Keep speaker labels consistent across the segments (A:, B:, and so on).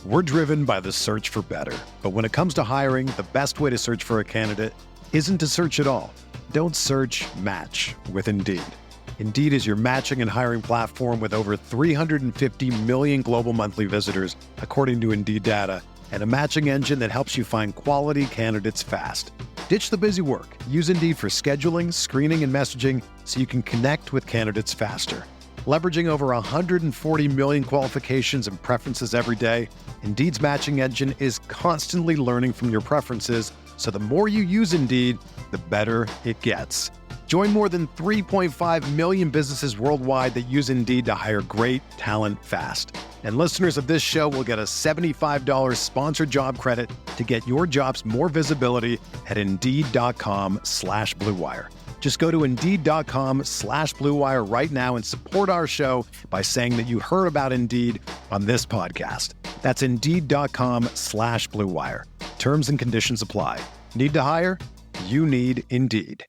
A: We're driven by the search for better. But when it comes to hiring, the best way to search for a candidate isn't to search at all. Don't search, match with Indeed. Indeed is your matching and hiring platform with over 350 million global monthly visitors, according to Indeed data, and a matching engine that helps you find quality candidates fast. Ditch the busy work. Use Indeed for scheduling, screening, and messaging so you can connect with candidates faster. Leveraging over 140 million qualifications and preferences every day, Indeed's matching engine is constantly learning from your preferences, so the more you use Indeed, the better it gets. Join more than 3.5 million businesses worldwide that use Indeed to hire great talent fast. And listeners of this show will get a $75 sponsored job credit to get your jobs more visibility at Indeed.com/Blue Wire. Just go to Indeed.com/Blue Wire right now and support our show by saying that you heard about Indeed on this podcast. That's Indeed.com/Blue Wire. Terms and conditions apply. Need to hire? You need Indeed.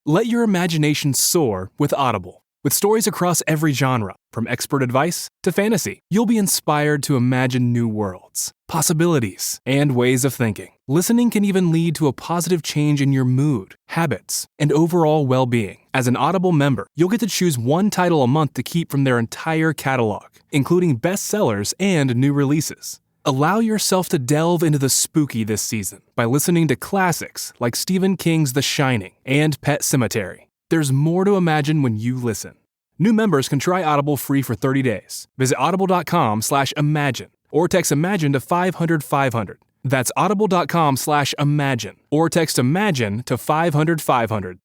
B: Let your imagination soar with Audible. With stories across every genre, from expert advice to fantasy, you'll be inspired to imagine new worlds, possibilities, and ways of thinking. Listening can even lead to a positive change in your mood, habits, and overall well-being. As an Audible member, you'll get to choose one title a month to keep from their entire catalog, including bestsellers and new releases. Allow yourself to delve into the spooky this season by listening to classics like Stephen King's The Shining and Pet Sematary. There's more to imagine when you listen. New members can try Audible free for 30 days. Visit audible.com/imagine or text imagine to 500-500. That's audible.com/imagine or text imagine to 500-500.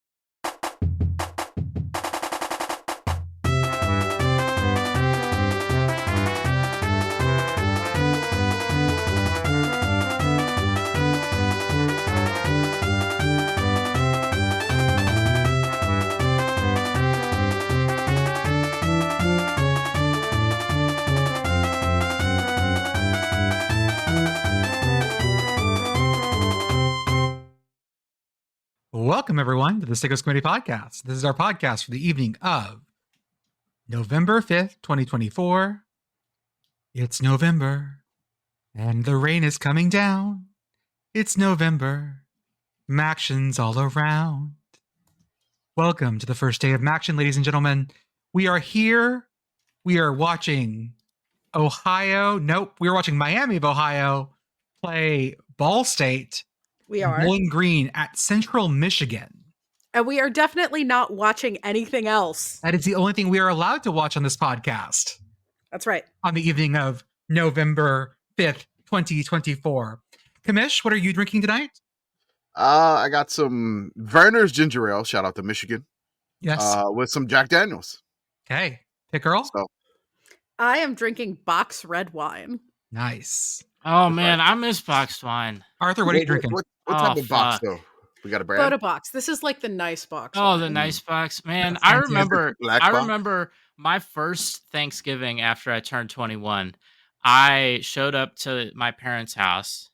C: Welcome, everyone, to the Sickos Committee podcast. This is our podcast for the evening of November 5th, 2024. It's November, and the rain is coming down. It's November. MACtion's all around. Welcome to the first day of MACtion, ladies and gentlemen. We are here. We are watching Ohio. Nope, we are watching Miami of Ohio play Ball State.
D: We are.
C: Bowling Green at Central Michigan.
D: And we are definitely not watching anything else.
C: That is the only thing we are allowed to watch on this podcast.
D: That's right.
C: On the evening of November 5th, 2024. Commish, what are you drinking tonight?
E: I got some Werner's Ginger Ale, shout out to Michigan.
C: Yes.
E: With some Jack Daniels.
C: Okay. Pitt Girl?
E: So,
D: I am drinking box red wine.
C: Nice.
F: Oh, man, I miss boxed wine.
C: Arthur, what are you drinking?
E: What type of box, though? We got a brand?
D: Soda box. This is like the nice box.
F: Oh,
D: wine.
F: the nice box. Man,
C: That's
F: I
C: fantastic.
F: remember my first Thanksgiving after I turned 21. I showed up to my parents' house,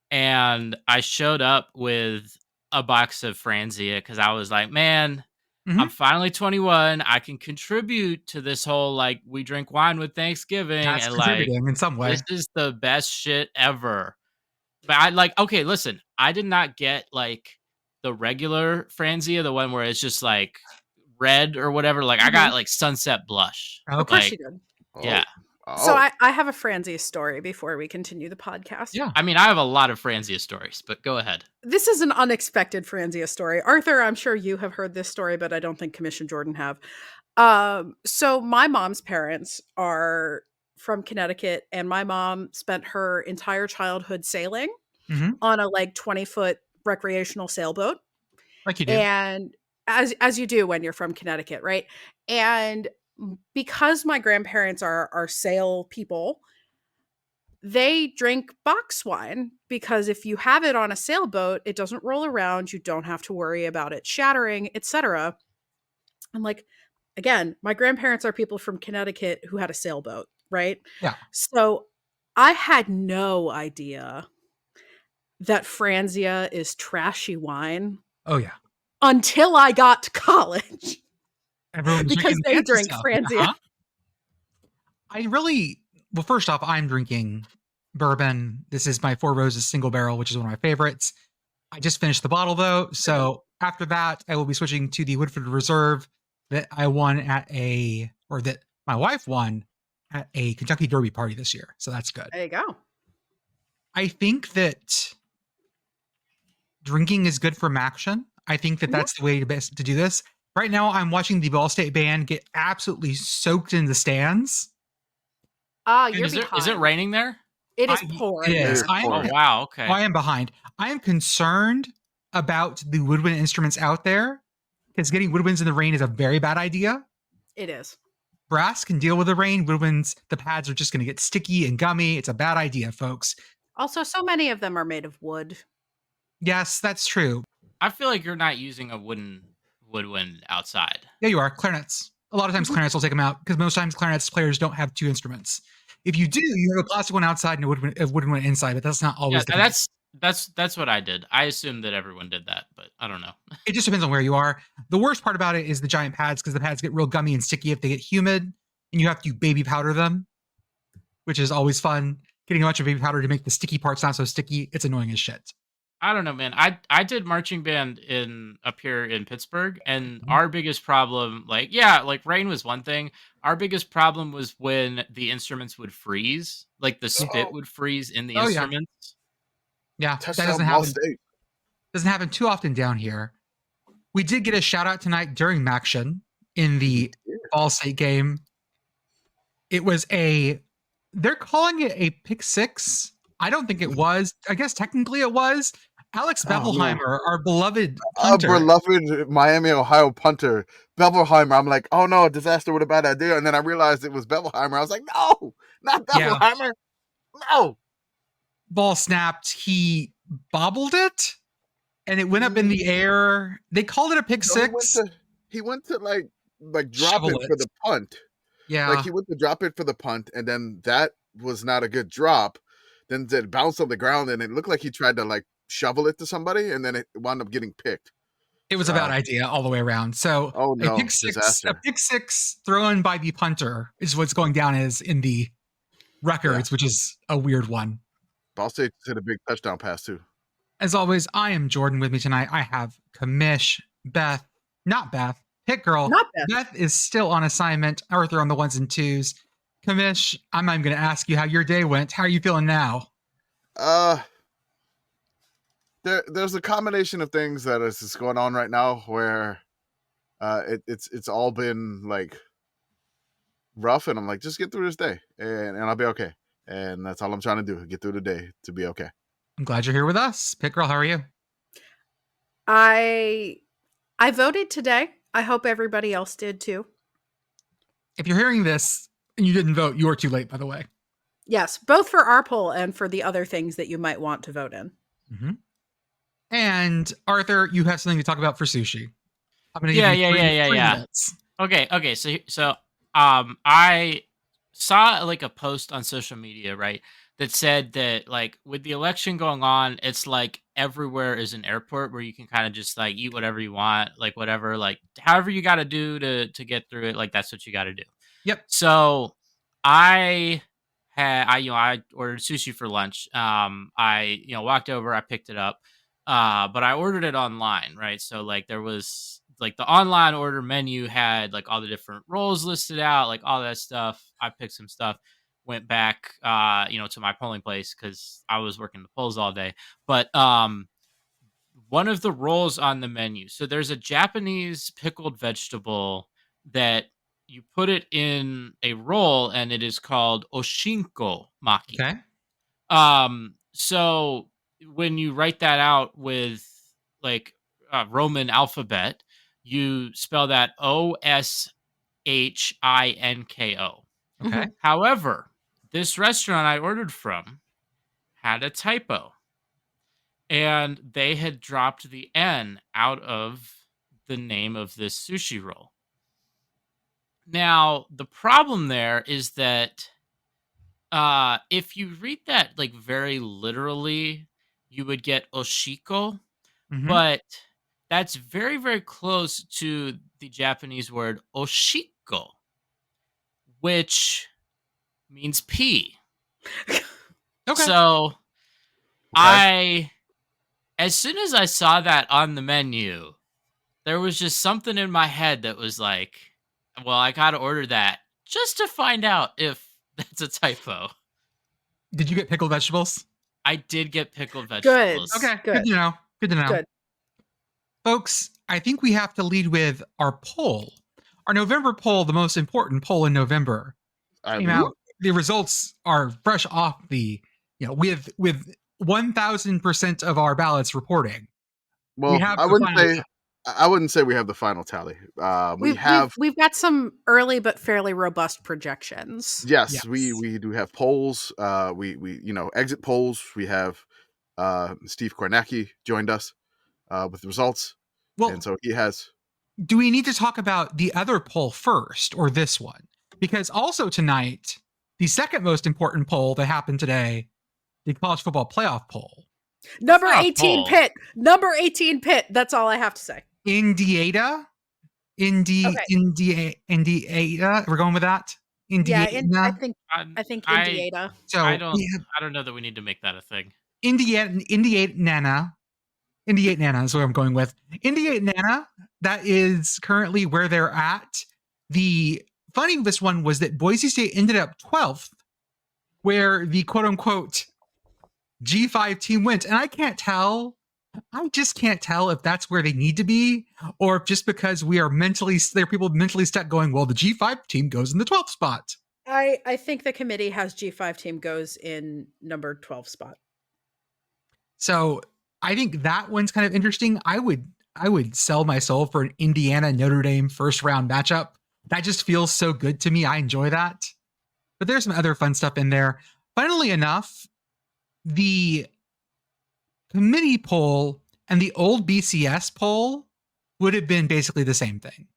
F: and I showed up with a box of Franzia because I was like, man, I'm finally 21. I can contribute to this whole, like, we drink wine with Thanksgiving.
C: That's
F: and, like,
C: contributing in some way.
F: this is the best shit ever. But I like, okay, listen, I did not get like the regular Franzia, the one where it's just like red or whatever. Like I got like Sunset Blush.
D: Of course you did.
F: Yeah.
D: So I have a Franzia story before we continue the podcast.
C: Yeah.
F: I mean, I have a lot of Franzia stories, but go ahead.
D: This is an unexpected Franzia story. Arthur, I'm sure you have heard this story, but I don't think Commish and Jordan have. So my mom's parents are from Connecticut, and my mom spent her entire childhood sailing on a like 20-foot recreational sailboat.
C: Like you do.
D: And as you do when you're from Connecticut, right? And because my grandparents are sail people, they drink box wine because if you have it on a sailboat, it doesn't roll around. You don't have to worry about it shattering, etc. And like, again, my grandparents are people from Connecticut who had a sailboat, right?
C: Yeah.
D: So I had no idea that Franzia is trashy wine.
C: Oh, yeah.
D: Until I got to college.
C: Everyone's
D: Because
C: drinking
D: they
C: fancy
D: drink
C: stuff.
D: Franzia.
C: I really Well, first off, I'm drinking bourbon. This is my Four Roses single barrel, which is one of my favorites. I just finished the bottle though, so after that, I will be switching to the Woodford Reserve that I won that my wife won at a Kentucky Derby party this year. So that's good.
D: There you go.
C: I think that drinking is good for MACtion. I think that that's the way to do this. Right now, I'm watching the Ball State band get absolutely soaked in the stands.
D: You're
F: Is
D: behind.
F: it raining there?
D: It is pouring.
C: It is.
E: Yeah.
F: Oh wow. Okay.
C: I am behind. I am concerned about the woodwind instruments out there because getting woodwinds in the rain is a very bad idea.
D: It is.
C: Brass can deal with the rain. Woodwinds, the pads are just going to get sticky and gummy. It's a bad idea, folks.
D: Also, so many of them are made of wood.
C: Yes, that's true.
F: I feel like you're not using a woodwind outside.
C: Yeah, you are. Clarinets. A lot of times clarinets will take them out because most times clarinets players don't have two instruments. If you do, you have a plastic one outside and a wooden one inside, but that's not always the case.
F: That's what I did. I assumed that everyone did that, but I don't know.
C: It just depends on where you are. The worst part about it is the giant pads because the pads get real gummy and sticky if they get humid, and you have to baby powder them, which is always fun. Getting a bunch of baby powder to make the sticky parts not so sticky, it's annoying as shit.
F: I don't know, man. I did marching band up here in Pittsburgh, and our biggest problem, like rain was one thing. Our biggest problem was when the instruments would freeze, like the spit would freeze in the instruments.
C: Yeah, that
E: Touchdown
C: doesn't
E: Ball
C: happen.
E: State.
C: Doesn't happen too often down here. We did get a shout out tonight during MACtion in the Ball State game. It was they're calling it a pick six. I don't think it was. I guess technically it was. Alex Bevelheimer, our beloved punter.
E: Our beloved Miami, Ohio punter, Bevelheimer. I'm like, oh no, disaster with a bad idea. And then I realized it was Bevelheimer. I was like, no, not Bevelheimer. No.
C: Ball snapped. He bobbled it, and it went up in the air. They called it a pick six.
E: He went to like drop it for the punt.
C: Yeah.
E: Like he went to drop it for the punt, and then that was not a good drop. Then it bounced on the ground, and it looked like he tried to shovel it to somebody, and then it wound up getting picked.
C: It was a bad idea all the way around. So a pick six thrown by the punter is what's going down as in the records, which is a weird one.
E: Ball State hit a big touchdown pass too.
C: As always, I am Jordan. With me tonight, I have Commish, Pitt Girl.
D: Not Beth.
C: Beth is still on assignment. Arthur on the ones and twos. Commish, I'm not even going to ask you how your day went. How are you feeling now?
E: There's a combination of things that is just going on right now where it's all been rough, and I'm like, just get through this day and I'll be okay. And that's all I'm trying to do, get through the day to be okay.
C: I'm glad you're here with us. Pitt Girl, how are you?
D: I voted today. I hope everybody else did too.
C: If you're hearing this and you didn't vote, you are too late, by the way.
D: Yes, both for our poll and for the other things that you might want to vote in.
C: Mm-hmm. And Arthur, you have something to talk about for sushi. I'm going to give you three minutes.
F: Okay. So I saw a post on social media, right, that said that with the election going on, it's everywhere is an airport where you can kind of just eat whatever you want, whatever, however you got to do to get through it, that's what you got to do.
C: Yep.
F: So I ordered sushi for lunch. I walked over, I picked it up, but I ordered it online, right? So there was the online order menu had all the different rolls listed out, all that stuff. I picked some stuff, went back, to my polling place because I was working the polls all day. But one of the rolls on the menu, so there's a Japanese pickled vegetable that you put it in a roll, and it is called oshinko maki.
C: Okay.
F: So when you write that out with Roman alphabet, you spell that OSHINKO.
C: Okay.
F: However, this restaurant I ordered from had a typo, and they had dropped the N out of the name of this sushi roll. Now, the problem there is that if you read that very literally, you would get oshiko, but that's very, very close to the Japanese word oshiko, which means pee.
C: Okay.
F: So as soon as I saw that on the menu, there was just something in my head that was like, well, I got to order that just to find out if that's a typo.
C: Did you get pickled vegetables?
F: I did get pickled
D: Good.
F: vegetables.
C: Okay.
D: Good.
C: Good to know. Good to know.
D: Good.
C: Folks, I think we have to lead with our poll. Our November poll, the most important poll in November, came out. The results are fresh off the, with 1,000% of our ballots reporting.
E: Well, I wouldn't say we have the final tally. We've
D: got some early but fairly robust projections.
E: Yes. We do have polls. We exit polls. We have Steve Kornacki joined us with the results.
C: Well,
E: and so he has.
C: Do we need to talk about the other poll first or this one? Because also tonight, the second most important poll that happened today, the college football playoff poll.
D: Number 18 Pitt. Number 18 Pitt. That's all I have to say.
C: Indiana. Indiana. We're going with that. Indiana.
D: Yeah, I think Indiana.
C: So
F: I don't know that we need to make that a thing.
C: Indiana is what I'm going with. Indiana, that is currently where they're at. The funny of this one was that Boise State ended up 12th, where the quote-unquote G5 team went. And I just can't tell if that's where they need to be, or if just because there are people mentally stuck going, well, the G5 team goes in the 12th spot.
D: I think the committee has G5 team goes in number 12 spot.
C: So I think that one's kind of interesting. I would sell my soul for an Indiana Notre Dame first round matchup. That just feels so good to me. I enjoy that. But there's some other fun stuff in there. Funnily enough, the committee poll and the old BCS poll would have been basically the same thing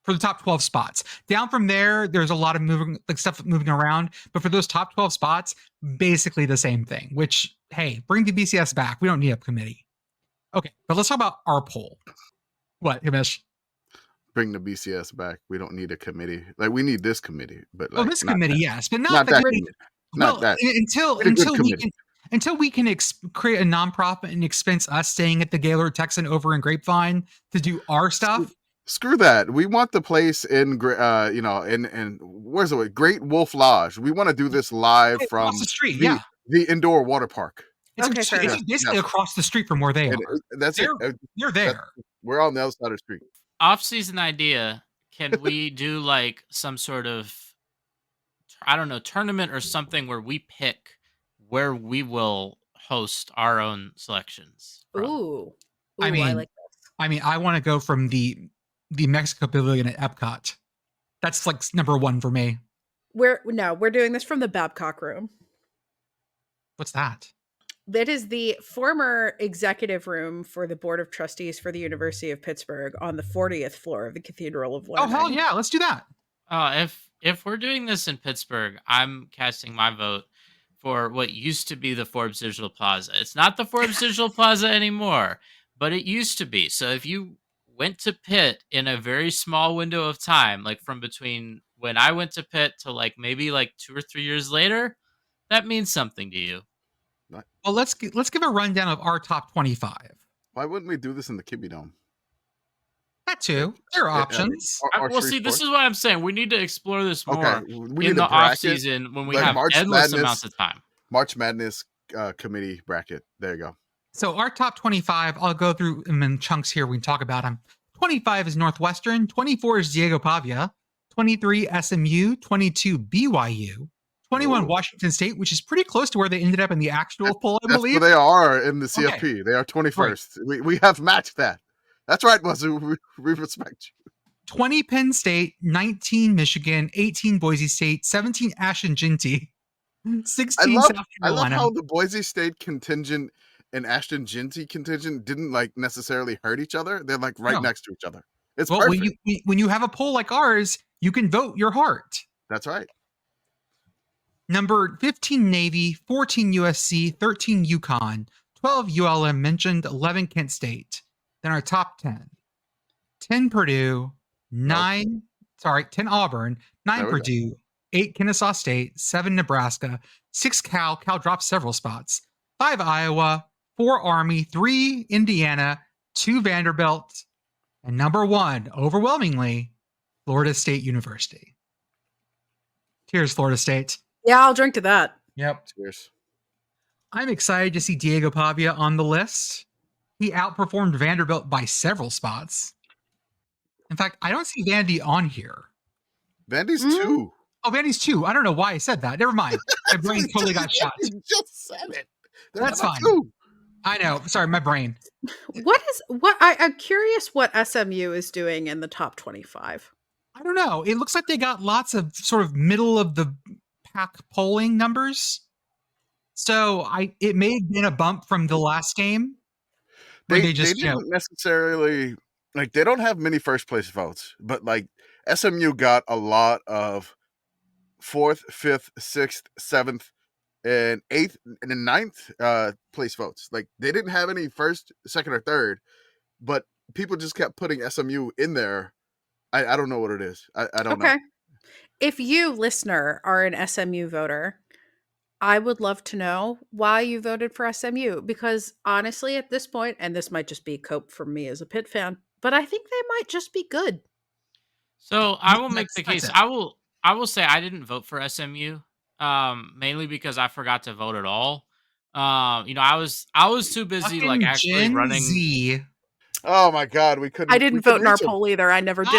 C: for the top 12 spots. Down from there, there's a lot of stuff moving around, but for those top 12 spots, basically the same thing, which, hey, bring the BCS back. We don't need a committee. Okay, but let's talk about our poll. What, Commish?
E: Bring the BCS back. We don't need a committee. Like, we need this committee, but
C: this committee, yes, but
E: not that committee. Not that.
C: Until we can create a nonprofit and expense us staying at the Gaylord Texan over in Grapevine to do our stuff.
E: Screw that. We want the place in where's the way? Great Wolf Lodge. We want to do this live from
C: across the street.
E: The indoor water park.
C: It's basically across the street from where they are.
E: That's it.
C: They're there.
E: We're on the other side of the street.
F: Off-season idea. Can we do like some sort of, I don't know, tournament or something where we pick where we will host our own selections from?
D: Ooh,
C: I like
D: this.
C: I want to go from the Mexico Pavilion at Epcot. That's like number one for me.
D: We're doing this from the Babcock Room.
C: What's that?
D: That is the former executive room for the Board of Trustees for the University of Pittsburgh on the 40th floor of the Cathedral of Learning.
C: Oh, hell yeah. Let's do that.
F: If we're doing this in Pittsburgh, I'm casting my vote for what used to be the Forbes Digital Plaza. It's not the Forbes Digital Plaza anymore, but it used to be. So if you went to Pitt in a very small window of time, like from between when I went to Pitt to like maybe like 2 or 3 years later, that means something to you.
C: Well, let's give a rundown of our top 25.
E: Why wouldn't we do this in the Kibbe Dome?
C: That too. There are options.
F: This is what I'm saying. We need to explore this more in the off season when we have endless amounts of time.
E: March Madness committee bracket. There you go.
C: So our top 25, I'll go through them in chunks here. We can talk about them. 25 is Northwestern. 24 is Diego Pavia. 23 SMU. 22 BYU. 21 Washington State, which is pretty close to where they ended up in the actual poll, I believe.
E: That's where they are in the CFP. Okay. They are 21st. Right. We have matched that. That's right, Wazoo. We respect you.
C: 20 Penn State, 19 Michigan, 18 Boise State, 17 Ashton Ginty, 16 South Carolina.
E: I love how the Boise State contingent and Ashton Ginty contingent didn't like necessarily hurt each other. They're like next to each other. It's perfect.
C: When you have a poll like ours, you can vote your heart.
E: That's right.
C: Number 15 Navy, 14 USC, 13 UConn, 12 ULM mentioned, 11 Kent State. Then our top 10. 10 Purdue, 10 Auburn, 9 Purdue, 8 Kennesaw State, 7 Nebraska, 6 Cal dropped several spots, 5 Iowa, 4 Army, 3 Indiana, 2 Vanderbilt, and number 1, overwhelmingly, Florida State University. Cheers, Florida State.
D: Yeah, I'll drink to that.
C: Yep.
E: Cheers.
C: I'm excited to see Diego Pavia on the list. He outperformed Vanderbilt by several spots. In fact, I don't see Vandy on here.
E: Vandy's
D: Mm.
E: 2.
C: Oh, Vandy's 2. I don't know why I said that. Never mind. My brain totally got shot.
E: You just said it. They're
C: That's
E: number
C: fine.
E: 2.
C: I know. Sorry, my brain.
D: I'm curious what SMU is doing in the top 25.
C: I don't know. It looks like they got lots of sort of middle of the pack polling numbers. So it may have been a bump from the last game.
E: They
C: just,
E: didn't necessarily, like, they don't have many first place votes, but like SMU got a lot of 4th, 5th, 6th, 7th, and 8th and 9th place votes. Like, they didn't have any first, second, or third, but people just kept putting SMU in there. I don't know what it is. I don't know.
D: Okay. If you, listener, are an SMU voter, I would love to know why you voted for SMU, because honestly, at this point, and this might just be cope for me as a Pitt fan, but I think they might just be good.
F: So I will make
C: That's-
F: the case.
C: that's it.
F: I will say I didn't vote for SMU, mainly because I forgot to vote at all. I was too busy like
C: Fucking
F: actually
C: Gen
F: running.
C: Z.
E: Oh my God, we couldn't.
D: I didn't vote in our poll either. I never do.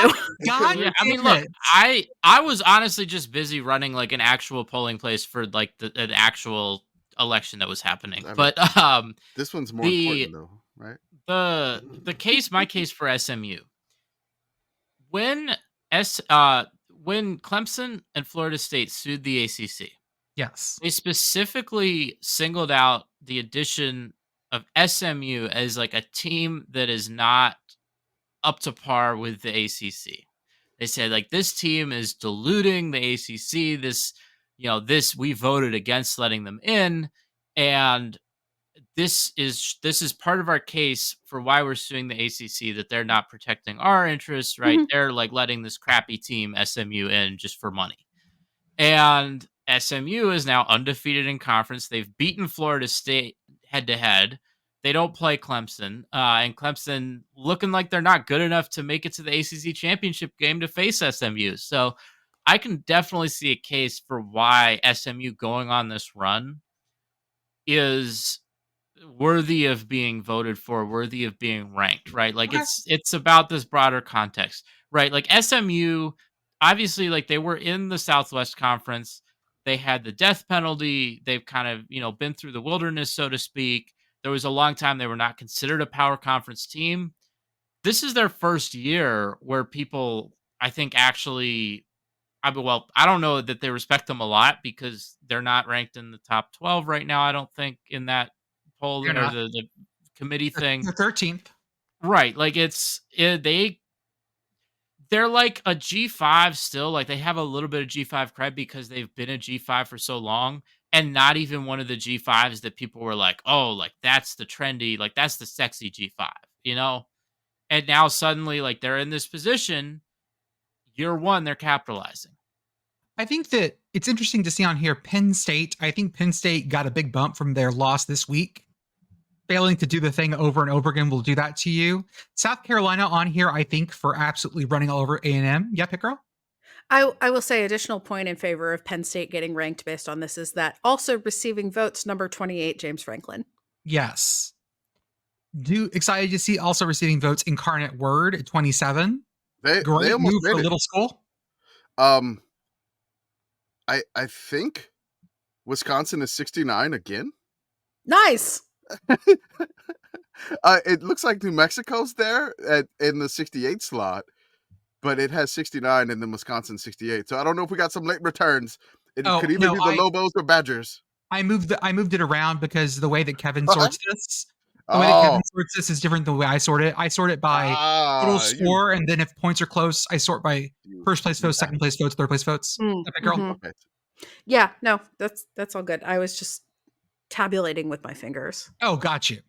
C: God
F: Yeah, I mean,
C: damn
F: look,
C: it.
F: I was honestly just busy running like an actual polling place for like an actual election that was happening.
E: I mean,
F: But
E: This one's more
F: the-
E: important though, right?
F: my case for SMU, when Clemson and Florida State sued the ACC,
C: Yes.
F: they specifically singled out the addition of SMU as like a team that is not up to par with the ACC. They said like this team is diluting the ACC. We voted against letting them in, and this is part of our case for why we're suing the ACC, that they're not protecting our interests, right?
D: Mhm.
F: They're like letting this crappy team SMU in just for money. And SMU is now undefeated in conference. They've beaten Florida State head to head. They don't play Clemson, and Clemson looking like they're not good enough to make it to the ACC championship game to face SMU. So I can definitely see a case for why SMU going on this run is worthy of being voted for, worthy of being ranked, right? Like
C: Okay.
F: it's about this broader context, right? Like SMU, obviously, like they were in the Southwest Conference. They had the death penalty. They've kind of, been through the wilderness, so to speak. There was a long time they were not considered a power conference team. This is their first year where people, I think, actually, I don't know that they respect them a lot because they're not ranked in the top 12 right now. I don't think in that poll
C: They're
F: or
C: not.
F: the committee thing.
C: The 13th.
F: Right. Like they're like a G5 still. Like they have a little bit of G5 cred because they've been a G5 for so long, and not even one of the G5s that people were like, oh, like that's the trendy, like that's the sexy G5, And now suddenly, like they're in this position. Year one, they're capitalizing.
C: I think that it's interesting to see on here Penn State. I think Penn State got a big bump from their loss this week. Failing to do the thing over and over again will do that to you. South Carolina on here, I think, for absolutely running all over A&M. Yeah, Pitt Girl?
D: I will say additional point in favor of Penn State getting ranked based on this is that also receiving votes, number 28, James Franklin.
C: Yes. Excited to see also receiving votes Incarnate Word at 27.
E: They
C: Great
E: almost
C: move for
E: made it.
C: little school.
E: I think Wisconsin is 69 again.
D: Nice.
E: It looks like New Mexico's there in the 68 slot, but it has 69 and then Wisconsin 68. So I don't know if we got some late returns. It
C: Oh,
E: could either
C: no,
E: be the Lobos or Badgers.
C: I moved it around because the way that Kevin sorts this, is different than the way I sort it. I sort it by total score, and then if points are close, I sort by first place votes, second place votes, third place votes. Epic Girl.
D: Mhm.
E: Okay.
D: Yeah, no, that's all good. I was just tabulating with my fingers.
C: Oh, got you.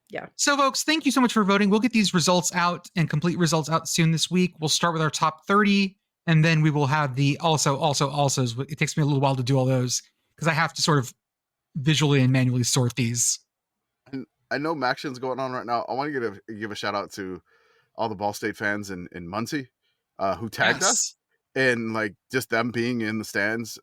D: Yeah.
C: So, folks, thank you so much for voting. We'll get these results out and complete results out soon this week. We'll start with our top 30 And then we will have the alsos. It takes me a little while to do all those because I have to sort of visually and manually sort these.
E: And I know MACtion's going on right now. I want to give a shout out to all the Ball State fans in Muncie who tagged us, and like just them being in the stands.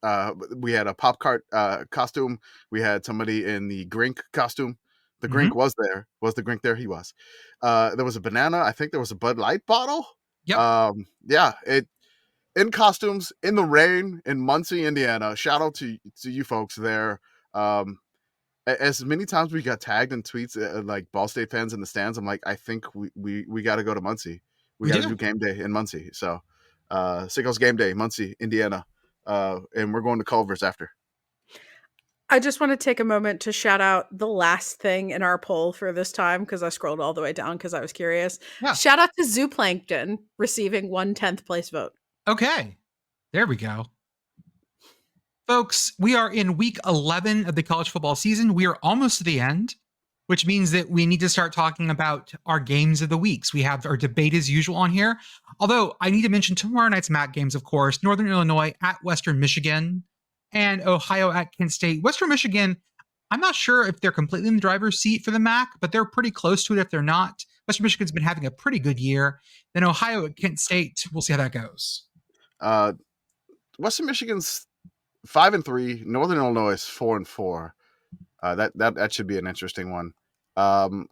E: We had a pop cart costume. We had somebody in the Grink costume. The Grink was there. Was the Grink there? He was. There was a banana. I think there was a Bud Light bottle.
C: Yep.
E: Yeah. In costumes in the rain in Muncie, Indiana. Shout out to you folks there. As many times we got tagged in tweets like Ball State fans in the stands, I'm like, I think we got to go to Muncie. We got to do game day in Muncie. So Sickos Game Day, Muncie, Indiana, and we're going to Culver's after.
D: I just want to take a moment to shout out the last thing in our poll for this time because I scrolled all the way down because I was curious.
C: Yeah.
D: Shout out to Zooplankton receiving 1/10th place vote.
C: Okay, there we go. Folks, we are in week 11 of the college football season. We are almost to the end, which means that we need to start talking about our games of the weeks. We have our debate as usual on here. Although I need to mention tomorrow night's MAC games, of course. Northern Illinois at Western Michigan and Ohio at Kent State. Western Michigan, I'm not sure if they're completely in the driver's seat for the MAC, but they're pretty close to it if they're not. Western Michigan's been having a pretty good year. Then Ohio at Kent State, we'll see how that goes.
E: Western Michigan's 5-3. Northern Illinois is 4-4. That should be an interesting one.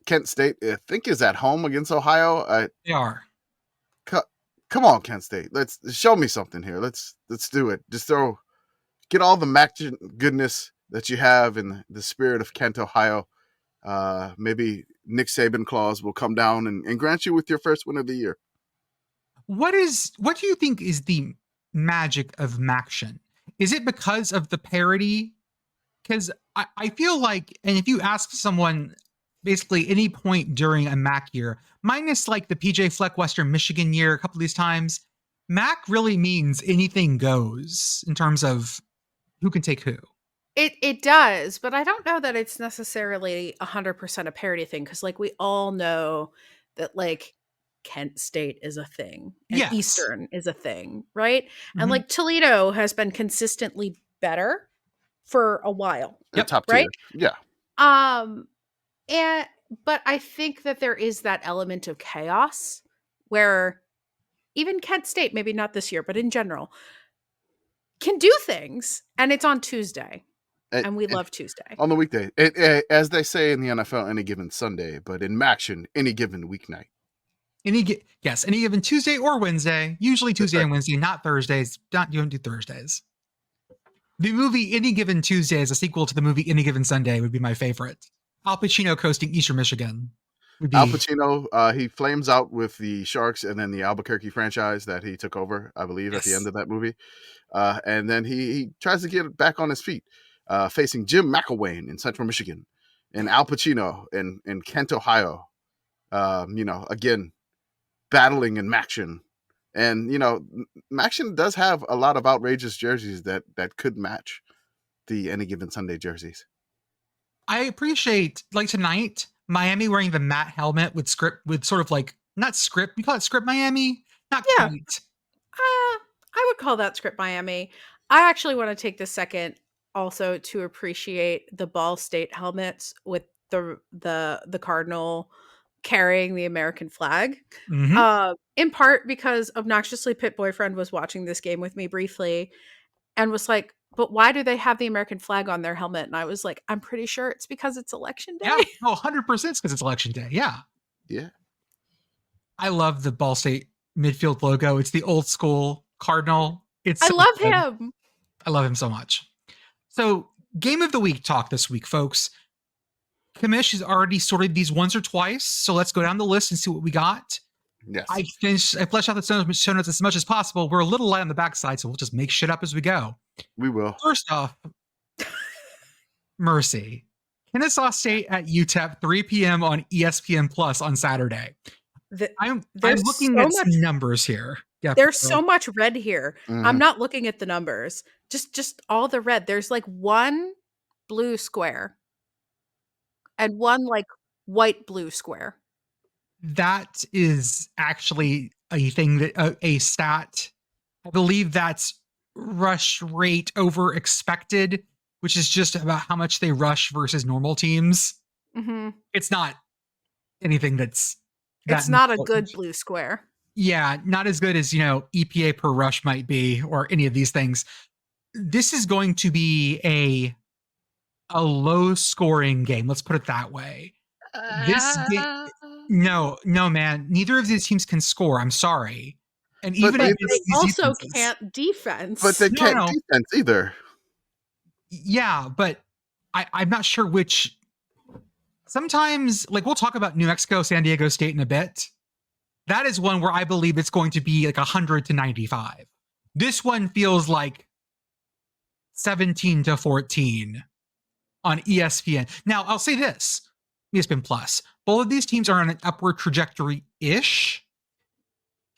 E: Kent State, I think, is at home against Ohio.
C: They are.
E: Come on, Kent State. Let's show me something here. Let's do it. Just get all the MACtion goodness that you have in the spirit of Kent, Ohio. Maybe Nick Saban clause will come down and grant you with your first win of the year.
C: What do you think is the magic of MACtion? Is it because of the parody? Because I feel like, and if you ask someone basically any point during a MAC year, minus like the PJ Fleck Western Michigan year a couple of these times, MAC really means anything goes in terms of who can take who.
D: It does, but I don't know that it's necessarily 100% a parody thing because like we all know that like Kent State is a thing and
C: Yes.
D: Eastern is a thing, right?
C: Mhm.
D: And like Toledo has been consistently better for a while.
E: Yep. Top
D: right?
E: tier. Yeah.
D: But I think that there is that element of chaos where even Kent State, maybe not this year, but in general, can do things, and it's on Tuesday. And we love Tuesday.
E: On the weekday. As they say in the NFL, any given Sunday, but in MACtion, any given weeknight.
C: Any given Tuesday or Wednesday. Usually Tuesday and Wednesday, not Thursdays. You don't do Thursdays. The movie Any Given Tuesday is a sequel to the movie Any Given Sunday would be my favorite. Al Pacino coasting Eastern Michigan.
E: Al Pacino, he flames out with the Sharks and then the Albuquerque franchise that he took over, I believe, at the end of that movie. And then he tries to get back on his feet, facing Jim McElwain in Central Michigan and Al Pacino in Kent, Ohio. Again, battling in MACtion. And, MACtion does have a lot of outrageous jerseys that could match the Any Given Sunday jerseys.
C: I appreciate, like tonight, Miami wearing the matte helmet with sort of like, not script, you call it script Miami? Not quite.
D: I would call that script Miami. I actually want to take this second also to appreciate the Ball State helmets with the Cardinal carrying the American flag.
C: Mm-hmm.
D: In part because Obnoxiously Pitt Boyfriend was watching this game with me briefly and was like, but why do they have the American flag on their helmet? And I was like, I'm pretty sure it's because it's election day.
C: Yeah, 100% because it's election day. Yeah.
E: Yeah.
C: I love the Ball State midfield logo. It's the old school Cardinal.
D: I love him.
C: I love him so much. So, game of the week talk this week, folks. Commish has already sorted these once or twice, so let's go down the list and see what we got.
E: Yes.
C: I fleshed out the show notes as much as possible. We're a little light on the backside, so we'll just make shit up as we go.
E: We will.
C: First off, Mercy. Kennesaw State at UTEP, 3 p.m. on ESPN Plus on Saturday. I'm looking at some numbers here. Yeah,
D: there's so much red here.
E: Mm-hmm.
D: I'm not looking at the numbers. Just all the red. There's like one blue square and one like white blue square.
C: That is actually a thing that a stat I believe that's rush rate over expected, which is just about how much they rush versus normal teams.
D: Mm-hmm.
C: It's not anything that's that
D: It's not a
C: important.
D: good blue square.
C: Yeah, not as good as, EPA per rush might be or any of these things. This is going to be a low scoring game. Let's put it that way. This game, no, man. Neither of these teams can score. I'm sorry. And
E: But
C: even
D: But
C: against
D: they
C: these
D: also
C: defenses,
D: can't defense.
E: But they
C: No,
E: can't
C: no.
E: defense either.
C: Yeah, but I'm not sure which. Sometimes, like, we'll talk about New Mexico, San Diego State in a bit. That is one where I believe it's going to be like 100 to 95. This one feels like 17 to 14 on ESPN. Now, I'll say this, ESPN Plus. Both of these teams are on an upward trajectory-ish.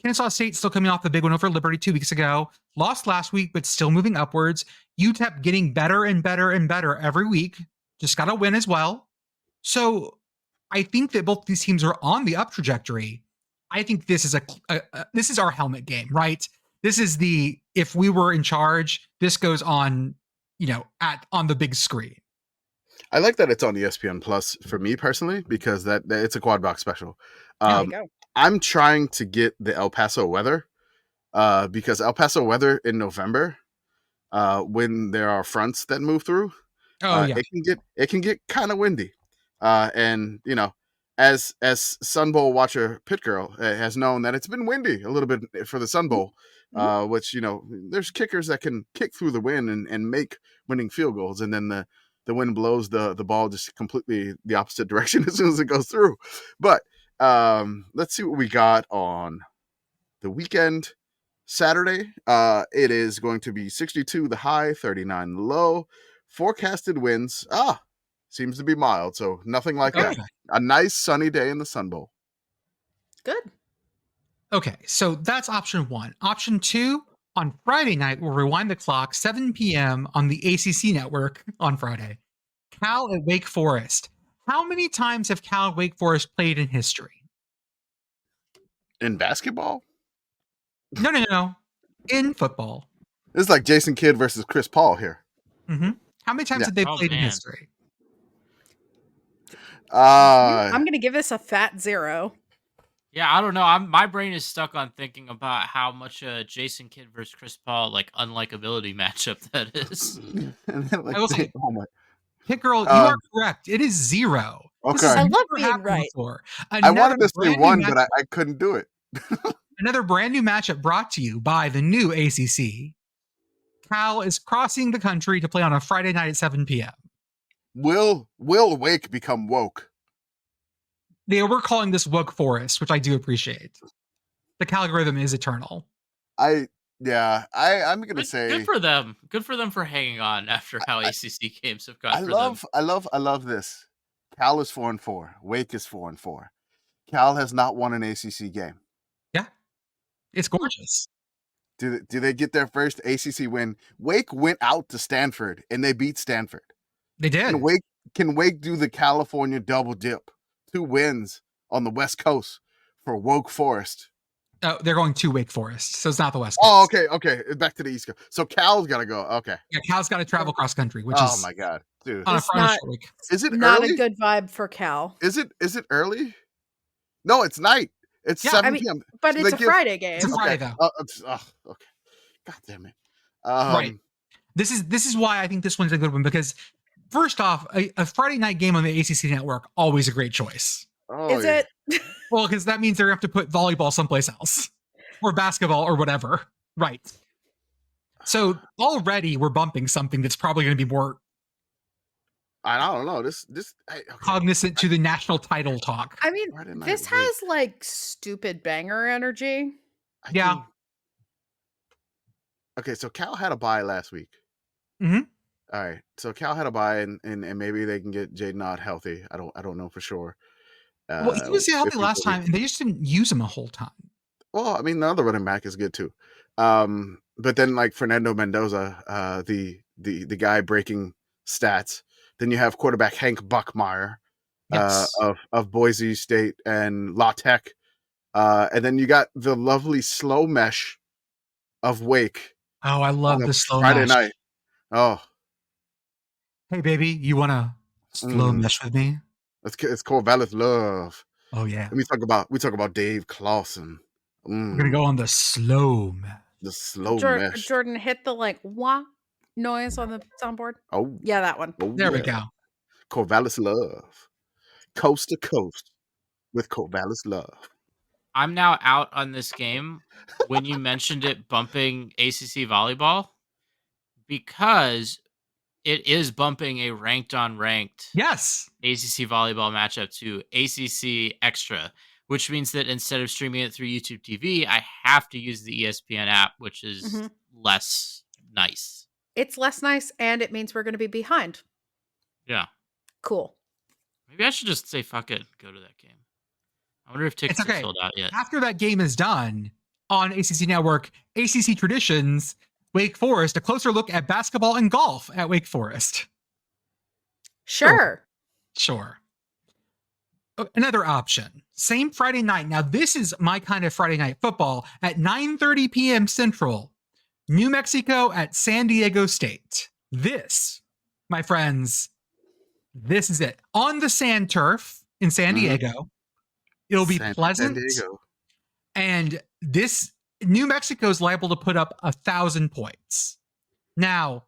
C: Kennesaw State still coming off the big one over Liberty 2 weeks ago. Lost last week, but still moving upwards. UTEP getting better and better and better every week. Just got to win as well. So I think that both these teams are on the up trajectory. I think this is this is our helmet game, right? This is the, if we were in charge, this goes on, on the big screen.
E: I like that it's on ESPN Plus for me personally, because that it's a quad box special.
D: There you go.
E: I'm trying to get the El Paso weather, because El Paso weather in November, when there are fronts that move through,
C: Yeah.
E: it can get kind of windy, and as Sun Bowl watcher Pitt Girl has known that it's been windy a little bit for the Sun Bowl, which there's kickers that can kick through the wind and make winning field goals, and then the wind blows the ball just completely the opposite direction as soon as it goes through. But let's see what we got on the weekend. Saturday, it is going to be 62 the high, 39 the low. Forecasted winds, seems to be mild, so nothing like that. A nice sunny day in the Sun Bowl.
D: Good.
C: Okay, so that's option one. Option two, on Friday night, we'll rewind the clock, 7 p.m. on the ACC network on Friday. Cal at Wake Forest. How many times have Cal and Wake Forest played in history?
E: In basketball?
C: No. In football.
E: This is like Jason Kidd versus Chris Paul here.
C: Mm-hmm. How many times have they played in
F: man.
C: history?
D: I'm going to give this a fat 0.
F: Yeah, I don't know. My brain is stuck on thinking about how much Jason Kidd versus Chris Paul unlikability matchup that is.
C: I will say,
E: oh my.
C: Pitt Girl, you are correct. It is 0.
E: Okay.
D: I love being right.
E: I wanted to say 1, but I couldn't do it.
C: Another brand new matchup brought to you by the new ACC. Cal is crossing the country to play on a Friday night at 7 p.m.
E: Will Wake become woke?
C: They were calling this Woke Forest, which I do appreciate. The algorithm is eternal.
E: I'm gonna say
F: good for them. Good for them for hanging on after how ACC games have gone.
E: I love this. Cal is 4-4. Wake is 4-4. Cal has not won an ACC game.
C: Yeah, it's gorgeous.
E: Do they get their first ACC win? Wake went out to Stanford and they beat Stanford.
C: They did.
E: Can Wake do the California double dip? 2 wins on the West Coast for Woke Forest.
C: Oh, they're going to Wake Forest, so it's not the West Coast.
E: Oh, okay. Back to the East Coast. So Cal's got to go. Okay.
C: Yeah, Cal's got to travel cross country, which is
E: oh my god, dude.
C: on a
D: It's
C: Friday
D: not-
C: short week.
E: Is it
D: Not
E: early?
D: a good vibe for Cal.
E: Is it early? No, it's night. It's 7 p.m.
D: But
E: So
D: it's
E: they
D: a
E: give-
D: Friday game.
C: It's a Friday though.
E: Okay. God damn it.
C: Right. This is why I think this one's a good one, because first off, a Friday night game on the ACC network, always a great choice.
D: Is it?
C: Well, because that means they're going to have to put volleyball someplace else or basketball or whatever. Right. So already we're bumping something that's probably going to be more
E: I don't know. This
C: cognizant to the national title talk.
D: I mean,
E: Friday night,
D: this has like stupid banger energy.
C: Yeah.
E: Okay, so Cal had a bye last week.
C: Mhm.
E: All right. So Cal had a bye and maybe they can get Jaden Ott healthy. I don't know for sure.
C: Well, he was healthy last time, and they just didn't use him a whole time.
E: Well, I mean, the other running back is good too. But then like Fernando Mendoza, the guy breaking stats. Then you have quarterback Hank Buckmeyer of Boise State and La Tech. And then you got the lovely slow mesh of Wake
C: Oh, I love
E: on a
C: the slow
E: Friday
C: mesh.
E: night. Oh,
C: Hey, baby, you want to slow mesh with me?
E: it's Corvallis love.
C: Oh, yeah.
E: And we talk about Dave Clawson.
C: We're going to go on the slow mesh.
E: The slow mesh.
D: Jordan, hit the like wah noise on the soundboard.
E: Oh,
D: Yeah, that one.
E: oh
C: There we
E: yeah.
C: go.
E: Corvallis love. Coast to coast with Corvallis love.
F: I'm now out on this game when you mentioned it bumping ACC volleyball because it is bumping a ranked on ranked
C: Yes.
F: ACC volleyball matchup to ACC Extra, which means that instead of streaming it through YouTube TV, I have to use the ESPN app, which is less nice.
D: It's less nice, and it means we're going to be behind.
F: Yeah.
D: Cool.
F: Maybe I should just say fuck it, go to that game. I wonder if tickets are sold out yet.
C: After that game is done on ACC Network, ACC Traditions, Wake Forest, a closer look at basketball and golf at Wake Forest.
D: Sure.
C: Another option. Same Friday night. Now, this is my kind of Friday night football at 9:30 p.m. Central. New Mexico at San Diego State. This, my friends, this is it. On the sand turf in San Diego. It'll be pleasant.
E: San Diego.
C: And this New Mexico is liable to put up 1,000 points. Now,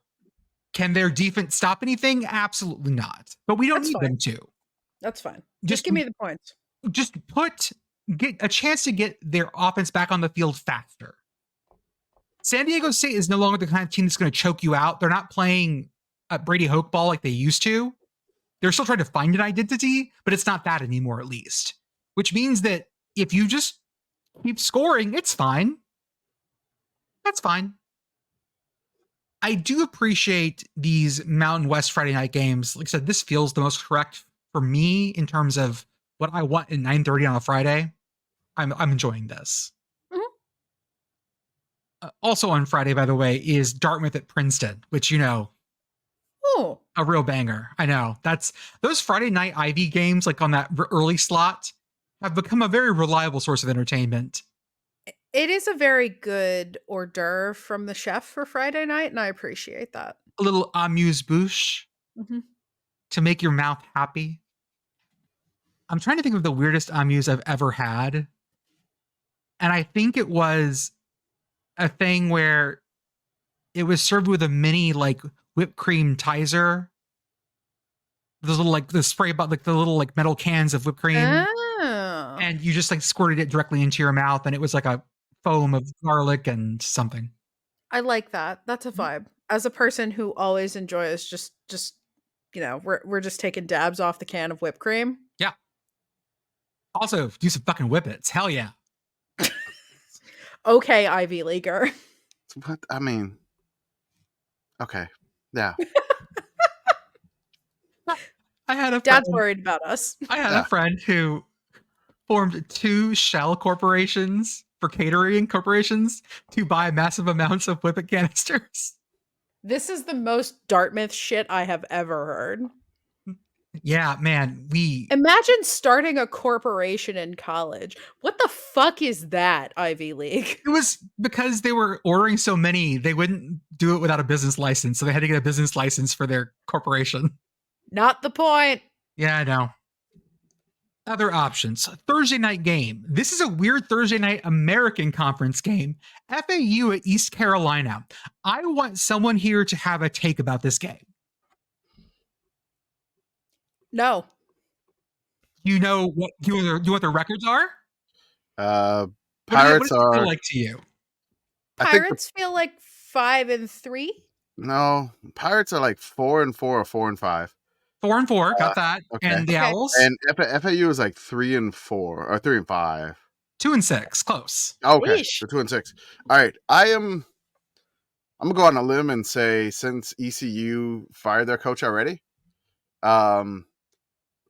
C: can their defense stop anything? Absolutely not. But we don't need them to.
D: That's fine. Just give me the points.
C: Just get a chance to get their offense back on the field faster. San Diego State is no longer the kind of team that's going to choke you out. They're not playing Brady Hoke ball like they used to. They're still trying to find an identity, but it's not that anymore, at least. Which means that if you just keep scoring, it's fine. That's fine. I do appreciate these Mountain West Friday night games. Like I said, this feels the most correct for me in terms of what I want at 9:30 on a Friday. I'm enjoying this. Also on Friday, by the way, is Dartmouth at Princeton, which, you know, a real banger. I know. That's those Friday night Ivy games, like on that early slot, have become a very reliable source of entertainment.
D: It is a very good hors d'oeuvre from the chef for Friday night, and I appreciate that.
C: A little amuse-bouche to make your mouth happy. I'm trying to think of the weirdest amuse I've ever had. And I think it was a thing where it was served with a mini, like, whipped cream tizer. Those little, like, the spray, about like the little, like, metal cans of whipped cream.
D: Oh.
C: And you just, like, squirted it directly into your mouth, and it was like a foam of garlic and something.
D: I like that. That's a vibe. As a person who always enjoys just you know, we're just taking dabs off the can of whipped cream.
C: Yeah. Also, do some fucking whippets. Hell yeah.
D: Okay, Ivy Leaguer.
E: What? I mean, okay. Yeah.
C: I had a
D: Dad's worried about us.
C: I had a friend who formed 2 shell corporations for catering corporations to buy massive amounts of whippet canisters.
D: This is the most Dartmouth shit I have ever heard.
C: Yeah, man,
D: imagine starting a corporation in college. What the fuck is that, Ivy League?
C: It was because they were ordering so many, they wouldn't do it without a business license, so they had to get a business license for their corporation.
D: Not the point.
C: Yeah, I know. Other options. Thursday night game. This is a weird Thursday night American Conference game. FAU at East Carolina. I want someone here to have a take about this game.
D: No.
C: You know what? You know what the records are?
E: Pirates
C: what does it feel
E: are
C: like to you?
D: Pirates feel like 5-3.
E: No, Pirates are like 4-4 or 4-5.
C: 4-4, got that.
E: Okay.
C: And the Owls?
E: And FAU is like 3-4 or 3-5.
C: 2-6, close.
E: Okay, so 2-6. All right, I'm gonna go on a limb and say since ECU fired their coach already,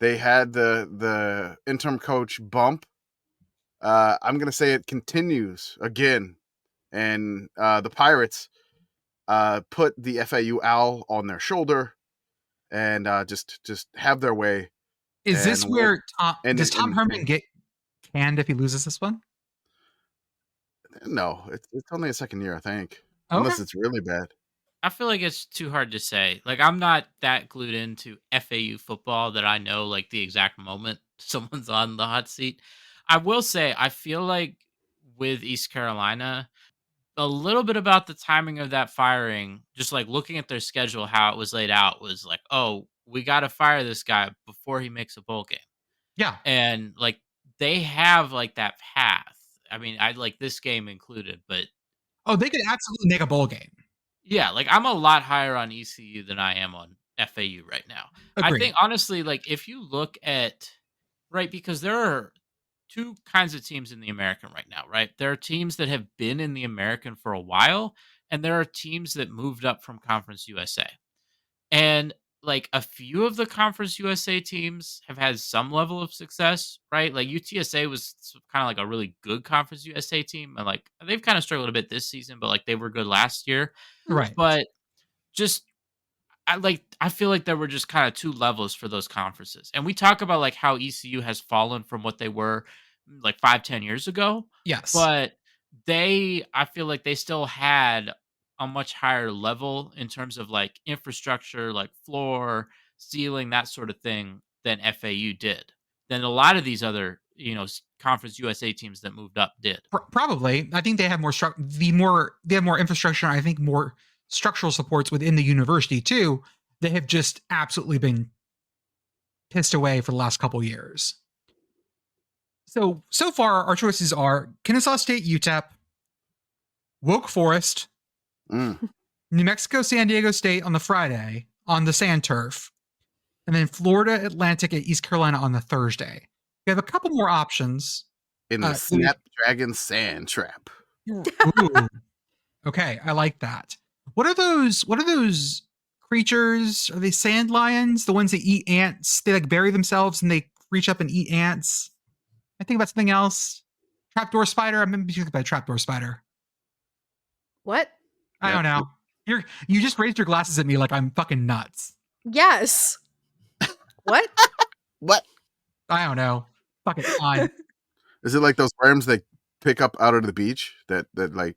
E: they had the interim coach bump. I'm gonna say it continues again, and the Pirates put the FAU owl on their shoulder and just have their way.
C: Is this where does Tom Herman get canned if he loses this one?
E: No, it's only a second year, I think,
C: Okay.
E: unless it's really bad.
F: I feel like it's too hard to say. Like, I'm not that glued into FAU football that I know like the exact moment someone's on the hot seat. I will say I feel like with East Carolina, a little bit about the timing of that firing, just like looking at their schedule, how it was laid out was like, oh, we got to fire this guy before he makes a bowl game.
C: Yeah.
F: And like they have like that path. I mean, I like this game included, but
C: Oh, they could absolutely make a bowl game.
F: yeah, like I'm a lot higher on ECU than I am on FAU right now. I
C: Agreed.
F: think honestly, like if you look at right, because there are two kinds of teams in the American right now, right? There are teams that have been in the American for a while, and there are teams that moved up from Conference USA. And like a few of the Conference USA teams have had some level of success, right? Like UTSA was kind of like a really good Conference USA team, and like they've kind of struggled a bit this season, but like they were good last year.
C: Right.
F: But just I feel like there were just kind of two levels for those conferences. And we talk about like how ECU has fallen from what they were like 5-10 years ago.
C: Yes.
F: But I feel like they still had a much higher level in terms of like infrastructure, like floor, ceiling, that sort of thing than FAU did. Than a lot of these other, Conference USA teams that moved up did.
C: Probably. I think they have more they have more infrastructure. I think more structural supports within the university too. They have just absolutely been pissed away for the last couple years. So far, our choices are Kennesaw State, UTEP, Woke Forest, New Mexico, San Diego State on the Friday on the sand turf, and then Florida Atlantic at East Carolina on the Thursday. We have a couple more options.
E: In the Snapdragon Sandtrap.
C: Ooh. Okay, I like that. What are those creatures? Are they sand lions? The ones that eat ants? They like bury themselves and they reach up and eat ants. I think about something else. Trapdoor spider. I'm maybe thinking about trapdoor spider.
D: What?
C: I don't know. You just raised your glasses at me like I'm fucking nuts.
D: Yes. What?
E: What?
C: I don't know. Fucking fine.
E: Is it like those worms they pick up out of the beach that like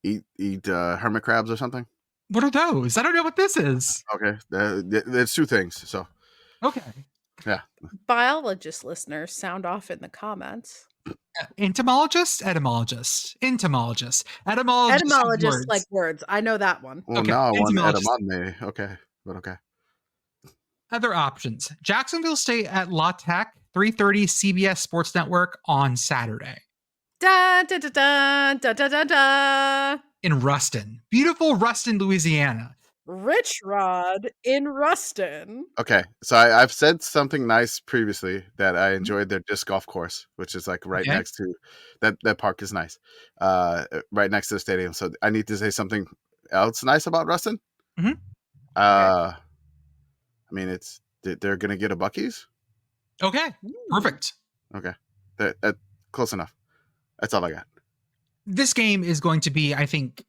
E: eat hermit crabs or something?
C: What are those? I don't know what this is.
E: Okay, there's two things. So
C: okay,
E: yeah.
D: Biologist listeners, sound off in the comments.
C: Entomologist, etymologist.
D: Etymologist like words. I know that one.
E: Well,
C: okay.
E: now I want edamame. Okay, but okay.
C: Other options: Jacksonville State at La Tech, 3:30 CBS Sports Network on Saturday.
D: Da da da da da da da da.
C: In Ruston, beautiful Ruston, Louisiana.
D: Rich Rod in Ruston.
E: Okay, so I've said something nice previously that I enjoyed their disc golf course, which is like right next to that park is nice, right next to the stadium. So I need to say something else nice about Ruston.
C: Mm-hmm.
E: I mean, they're gonna get a Buc-ee's.
C: Okay, perfect.
E: Okay, that close enough. That's all I got.
C: This game is going to be, I think,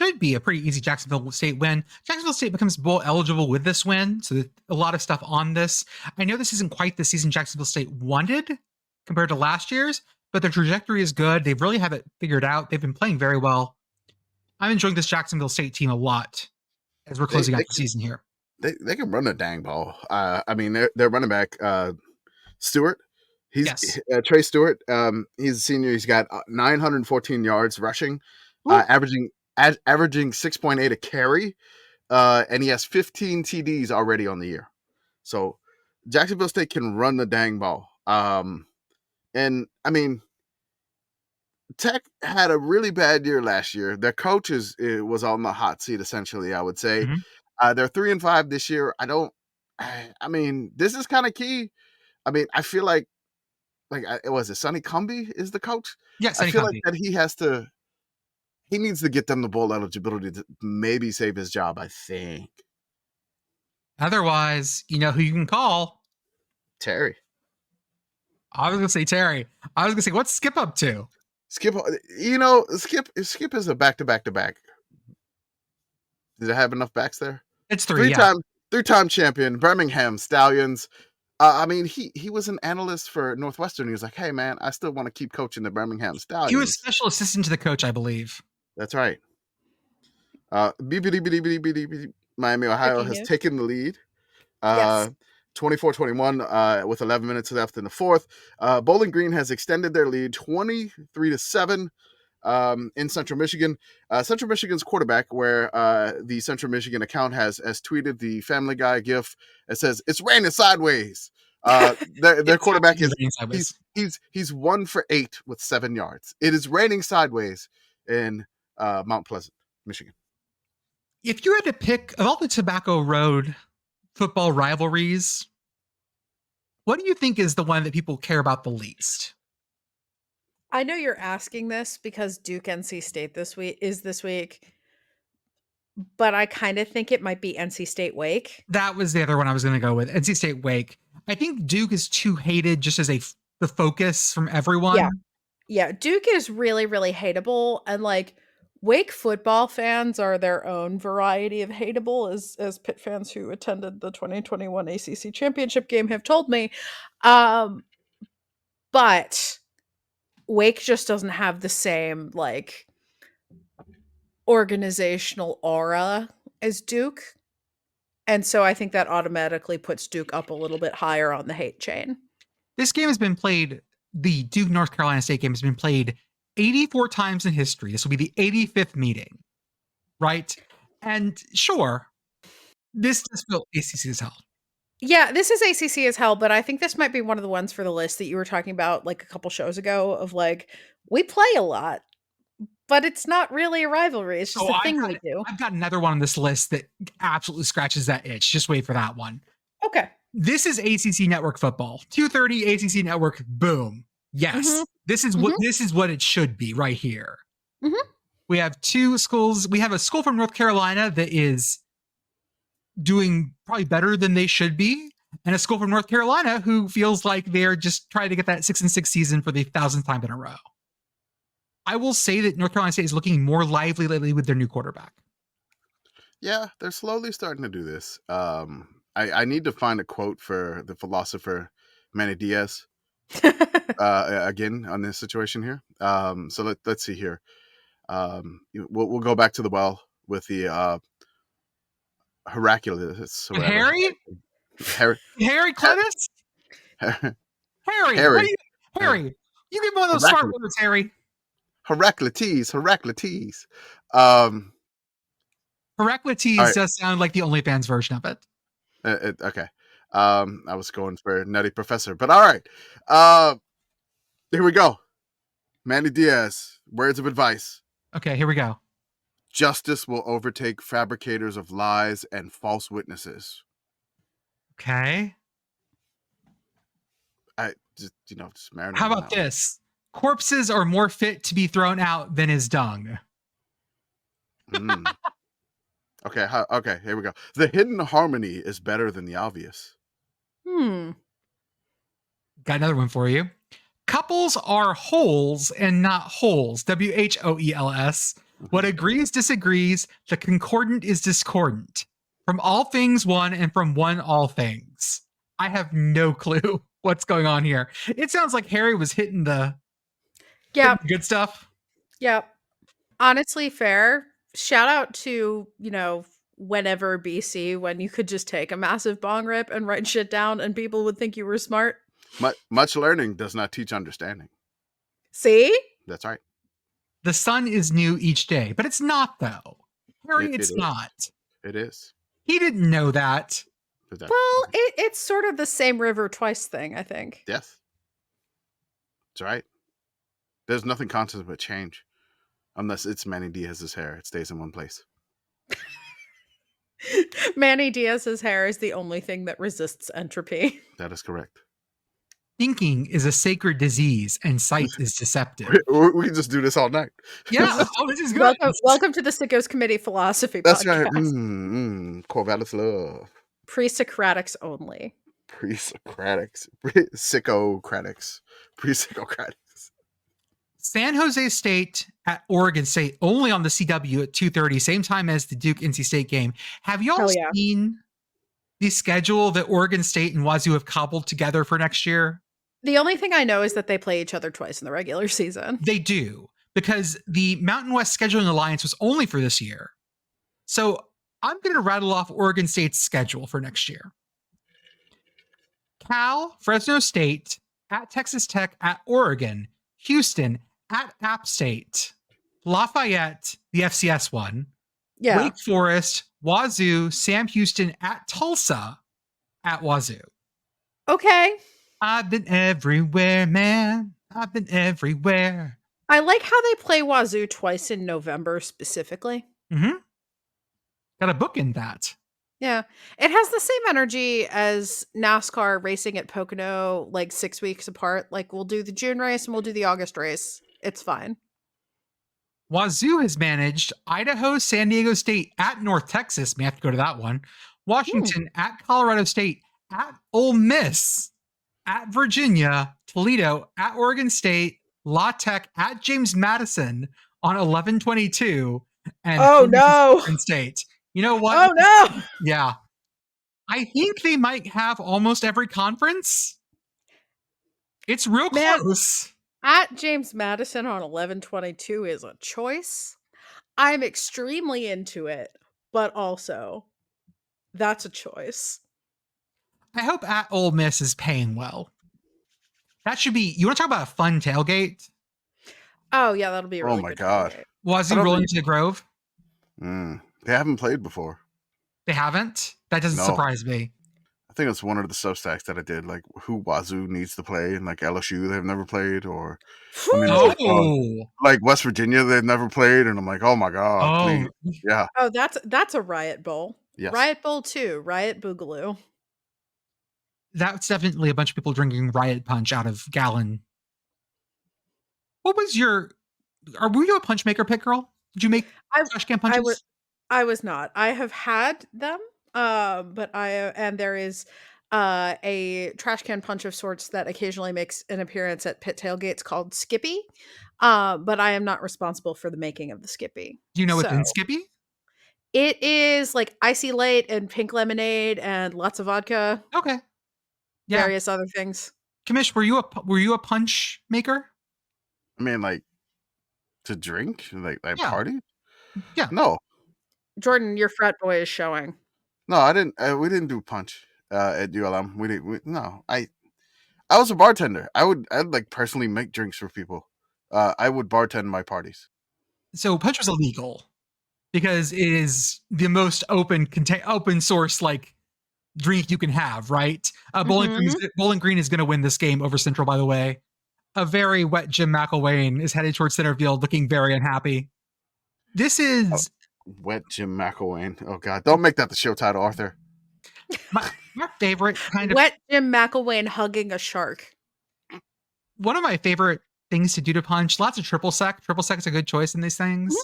C: should be a pretty easy Jacksonville State win. Jacksonville State becomes bowl eligible with this win, so a lot of stuff on this. I know this isn't quite the season Jacksonville State wanted compared to last year's, but their trajectory is good. They really have it figured out. They've been playing very well. I'm enjoying this Jacksonville State team a lot as we're closing out the season here.
E: They can run a dang ball. I mean, their running back, Stewart. Trey Stewart. He's a senior. He's got 914 yards rushing, averaging 6.8 a carry, and he has 15 TDs already on the year. So Jacksonville State can run the dang ball. And I mean, Tech had a really bad year last year. Their coach was on the hot seat, essentially, I would say. Mm-hmm. They're 3-5 this year. I mean, this is kind of key. I mean, I feel like was it Sonny Cumbie is the coach?
C: Yes,
E: I feel like that he needs to get them the bowl eligibility to maybe save his job, I think.
C: Otherwise, you know who you can call?
E: Terry.
C: I was going to say Terry. I was going to say, what's Skip up to?
E: Skip is a back-to-back-to-back. Did I have enough backs there?
C: It's 3.
E: Three-time champion, Birmingham Stallions. I mean, he was an analyst for Northwestern. He was like, "Hey, man, I still want to keep coaching the Birmingham Stallions."
C: He was special assistant to the coach, I believe.
E: That's right. Miami, Ohio
D: Breaking
E: has
D: news.
E: taken the lead.
D: Yes.
E: 24-21 with 11 minutes left in the fourth. Bowling Green has extended their lead 23-7 in Central Michigan. Central Michigan's quarterback, where the Central Michigan account has tweeted the Family Guy gif. It says, "It's raining sideways." Their quarterback is he's 1 for 8 with 7 yards. It is raining sideways in Mount Pleasant, Michigan.
C: If you had to pick of all the Tobacco Road football rivalries, what do you think is the one that people care about the least?
D: I know you're asking this because Duke NC State this week, but I kind of think it might be NC State Wake.
C: That was the other one I was going to go with. NC State Wake. I think Duke is too hated just as the focus from everyone.
D: Yeah, Duke is really, really hateable, and like Wake football fans are their own variety of hateable, as Pitt fans who attended the 2021 ACC championship game have told me. But Wake just doesn't have the same like organizational aura as Duke. And so I think that automatically puts Duke up a little bit higher on the hate chain.
C: This game has been played, the Duke North Carolina State game has been played 84 times in history. This will be the 85th meeting, right? And sure, this does feel ACC as hell.
D: Yeah, this is ACC as hell, but I think this might be one of the ones for the list that you were talking about like a couple shows ago of like, we play a lot, but it's not really a rivalry. It's just a thing we do.
C: I've got another one on this list that absolutely scratches that itch. Just wait for that one.
D: Okay.
C: This is ACC Network football. 2:30 ACC Network. Boom. Yes.
D: Mhm.
C: This is what it should be right here.
D: Mhm.
C: We have two schools. We have a school from North Carolina that is doing probably better than they should be, and a school from North Carolina who feels like they're just trying to get that 6-6 season for the 1,000th time in a row. I will say that North Carolina State is looking more lively lately with their new quarterback.
E: Yeah, they're slowly starting to do this. I need to find a quote for the philosopher Manny Diaz again on this situation here. So let's see here. We'll go back to the well with the Hercules.
C: Harry Cletus? Harry.
E: Harry.
C: Harry. You give me one of those smart words, Harry.
E: Heraclitus.
C: Heraclitus
E: right.
C: does sound like the OnlyFans version of it.
E: Okay. I was going for Nutty Professor, but all right. Here we go. Manny Diaz, words of advice.
C: Okay, here we go.
E: Justice will overtake fabricators of lies and false witnesses.
C: Okay.
E: Just marinate.
C: How about this? Corpses are more fit to be thrown out than his dung.
E: Okay, here we go. The hidden harmony is better than the obvious.
C: Got another one for you. Couples are wholes and not holes. WHOELS. What agrees disagrees. The concordant is discordant. From all things one and from one all things. I have no clue what's going on here. It sounds like Harry was hitting the good stuff.
D: Yep. Honestly, fair. Shout out to, whenever BC, when you could just take a massive bong rip and write shit down and people would think you were smart.
E: Much learning does not teach understanding.
D: See?
E: That's right.
C: The sun is new each day, but it's not, though. Harry, it's not.
E: It is.
C: He didn't know that.
D: Well, it's sort of the same river twice thing, I think.
E: Yes. That's right. There's nothing constant but change. Unless it's Manny Diaz's hair. It stays in one place.
D: Manny Diaz's hair is the only thing that resists entropy.
E: That is correct.
C: Thinking is a sacred disease and sight is deceptive.
E: We can just do this all night.
C: Yeah. This is good.
D: Welcome to the Sickos Committee Philosophy
E: That's
D: Podcast.
E: right. Corvallis love.
D: Pre-Socratics only.
E: Pre-Socratics. Sickocratics. Pre-Sickocratics.
C: San Jose State at Oregon State, only on the CW at 2:30, same time as the Duke NC State game. Have y'all seen the schedule that Oregon State and Wazoo have cobbled together for next year?
D: The only thing I know is that they play each other twice in the regular season.
C: They do, because the Mountain West Scheduling Alliance was only for this year. So I'm going to rattle off Oregon State's schedule for next year. Cal, Fresno State, at Texas Tech, at Oregon, Houston, at App State, Lafayette, the FCS one,
D: Yeah.
C: Wake Forest, Wazoo, Sam Houston, at Tulsa, at Wazoo.
D: Okay.
C: I've been everywhere, man. I've been everywhere.
D: I like how they play Wazoo twice in November specifically.
C: Mm-hmm. Got a book in that.
D: Yeah. It has the same energy as NASCAR racing at Pocono, like 6 weeks apart. Like, we'll do the June race and we'll do the August race. It's fine.
C: Wazoo has managed Idaho, San Diego State, at North Texas. May have to go to that one. Washington, at Colorado State, at Ole Miss, at Virginia, Toledo, at Oregon State, La Tech, at James Madison on 11/22, and
D: Oh, no.
C: Oregon State. You know what?
D: Oh, no.
C: Yeah. I think they might have almost every conference. It's real
D: Man.
C: close.
D: At James Madison on 11/22 is a choice. I'm extremely into it, but also that's a choice.
C: I hope at Ole Miss is paying well. That should be, you want to talk about a fun tailgate?
D: Oh, yeah, that'll be a really
E: my
D: good
E: God.
D: tailgate.
C: Wazoo rolling to the Grove?
E: They haven't played before.
C: They haven't? That doesn't
E: No.
C: surprise me.
E: I think it's one of the substacks that I did, like who Wazoo needs to play, and like LSU they've never played, or I mean,
C: Oh,
E: like West Virginia they've never played, and I'm like, oh my god,
C: oh,
E: please. Yeah,
D: Oh, that's a Riot Bowl.
E: yes.
D: Riot Bowl 2, Riot Boogaloo.
C: that's definitely a bunch of people drinking Riot Punch out of gallon. What was your, were you a punch maker, Pitt Girl? Did you make trash can punches?
D: I was not. I have had them, but and there is a trash can punch of sorts that occasionally makes an appearance at pit tailgates called Skippy. But I am not responsible for the making of the Skippy.
C: Do you know what's in
D: So,
C: Skippy?
D: it is like icy light and pink lemonade and lots of vodka,
C: Okay. Yeah.
D: various other things.
C: Commish, were you a punch maker?
E: I mean, like to drink, like
C: Yeah.
E: party.
C: Yeah.
E: No,
D: Jordan, your frat boy is showing.
E: no, I didn't. We didn't do punch at ULM. We didn't. No, I was a bartender. I'd like personally make drinks for people. I would bartend my parties.
C: So punch was illegal because it is the most open source like drink you can have, right? Bowling Green is going to win this game over Central, by the way. A very wet Jim McElwain is headed towards center field, looking very unhappy. This is
E: Wet Jim McElwain. Oh god, don't make that the show title, Arthur.
C: my favorite kind of
D: Wet Jim McElwain hugging a shark.
C: one of my favorite things to do to punch. Lots of triple sec. Triple sec is a good choice in these things.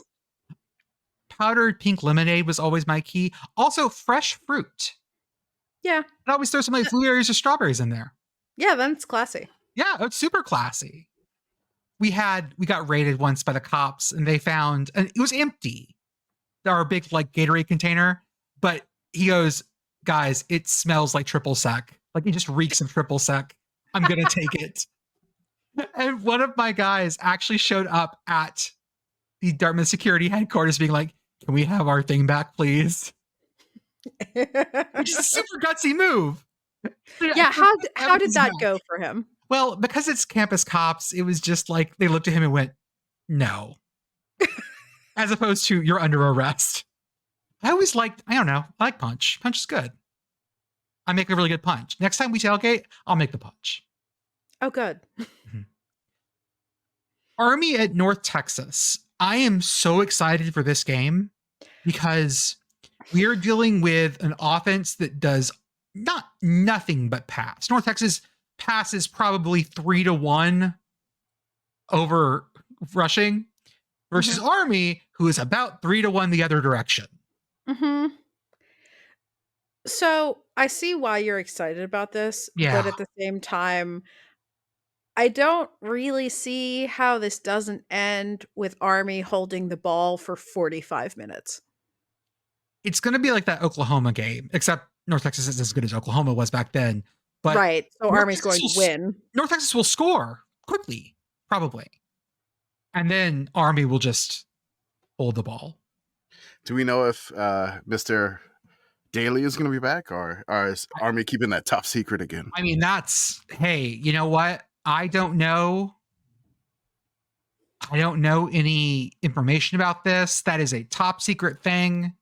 C: Powdered pink lemonade was always my key. Also, fresh fruit.
D: Yeah.
C: I'd always throw some like blueberries or strawberries in there.
D: Yeah, then it's classy.
C: Yeah, it's super classy. We got raided once by the cops, and they found, and it was empty, our big like Gatorade container. But he goes, guys, it smells like triple sec. Like it just reeks of triple sec. I'm gonna take it. And one of my guys actually showed up at the Dartmouth security headquarters, being like, "Can we have our thing back, please?" Which is a super gutsy move.
D: Yeah, how did that go for him?
C: Well, because it's campus cops, it was just like they looked at him and went, "No," as opposed to "You're under arrest." I always liked, I don't know, I like punch. Punch is good. I make a really good punch. Next time we tailgate, I'll make the punch.
D: Oh, good.
C: Army at North Texas. I am so excited for this game because we are dealing with an offense that does nothing but pass. North Texas passes probably 3-1 over rushing versus Army, who is about 3-1 the other direction.
D: Mm-hmm. So I see why you're excited about this,
C: Yeah.
D: but at the same time, I don't really see how this doesn't end with Army holding the ball for 45 minutes.
C: It's going to be like that Oklahoma game, except North Texas is as good as Oklahoma was back then. But
D: right. So
C: North
D: Army's
C: Texas
D: going to win.
C: North Texas will score quickly, probably. And then Army will just hold the ball.
E: Do we know if Mr. Daly is going to be back, or is Army keeping that top secret again?
C: I mean, hey, you know what? I don't know any information about this. That is a top secret thing.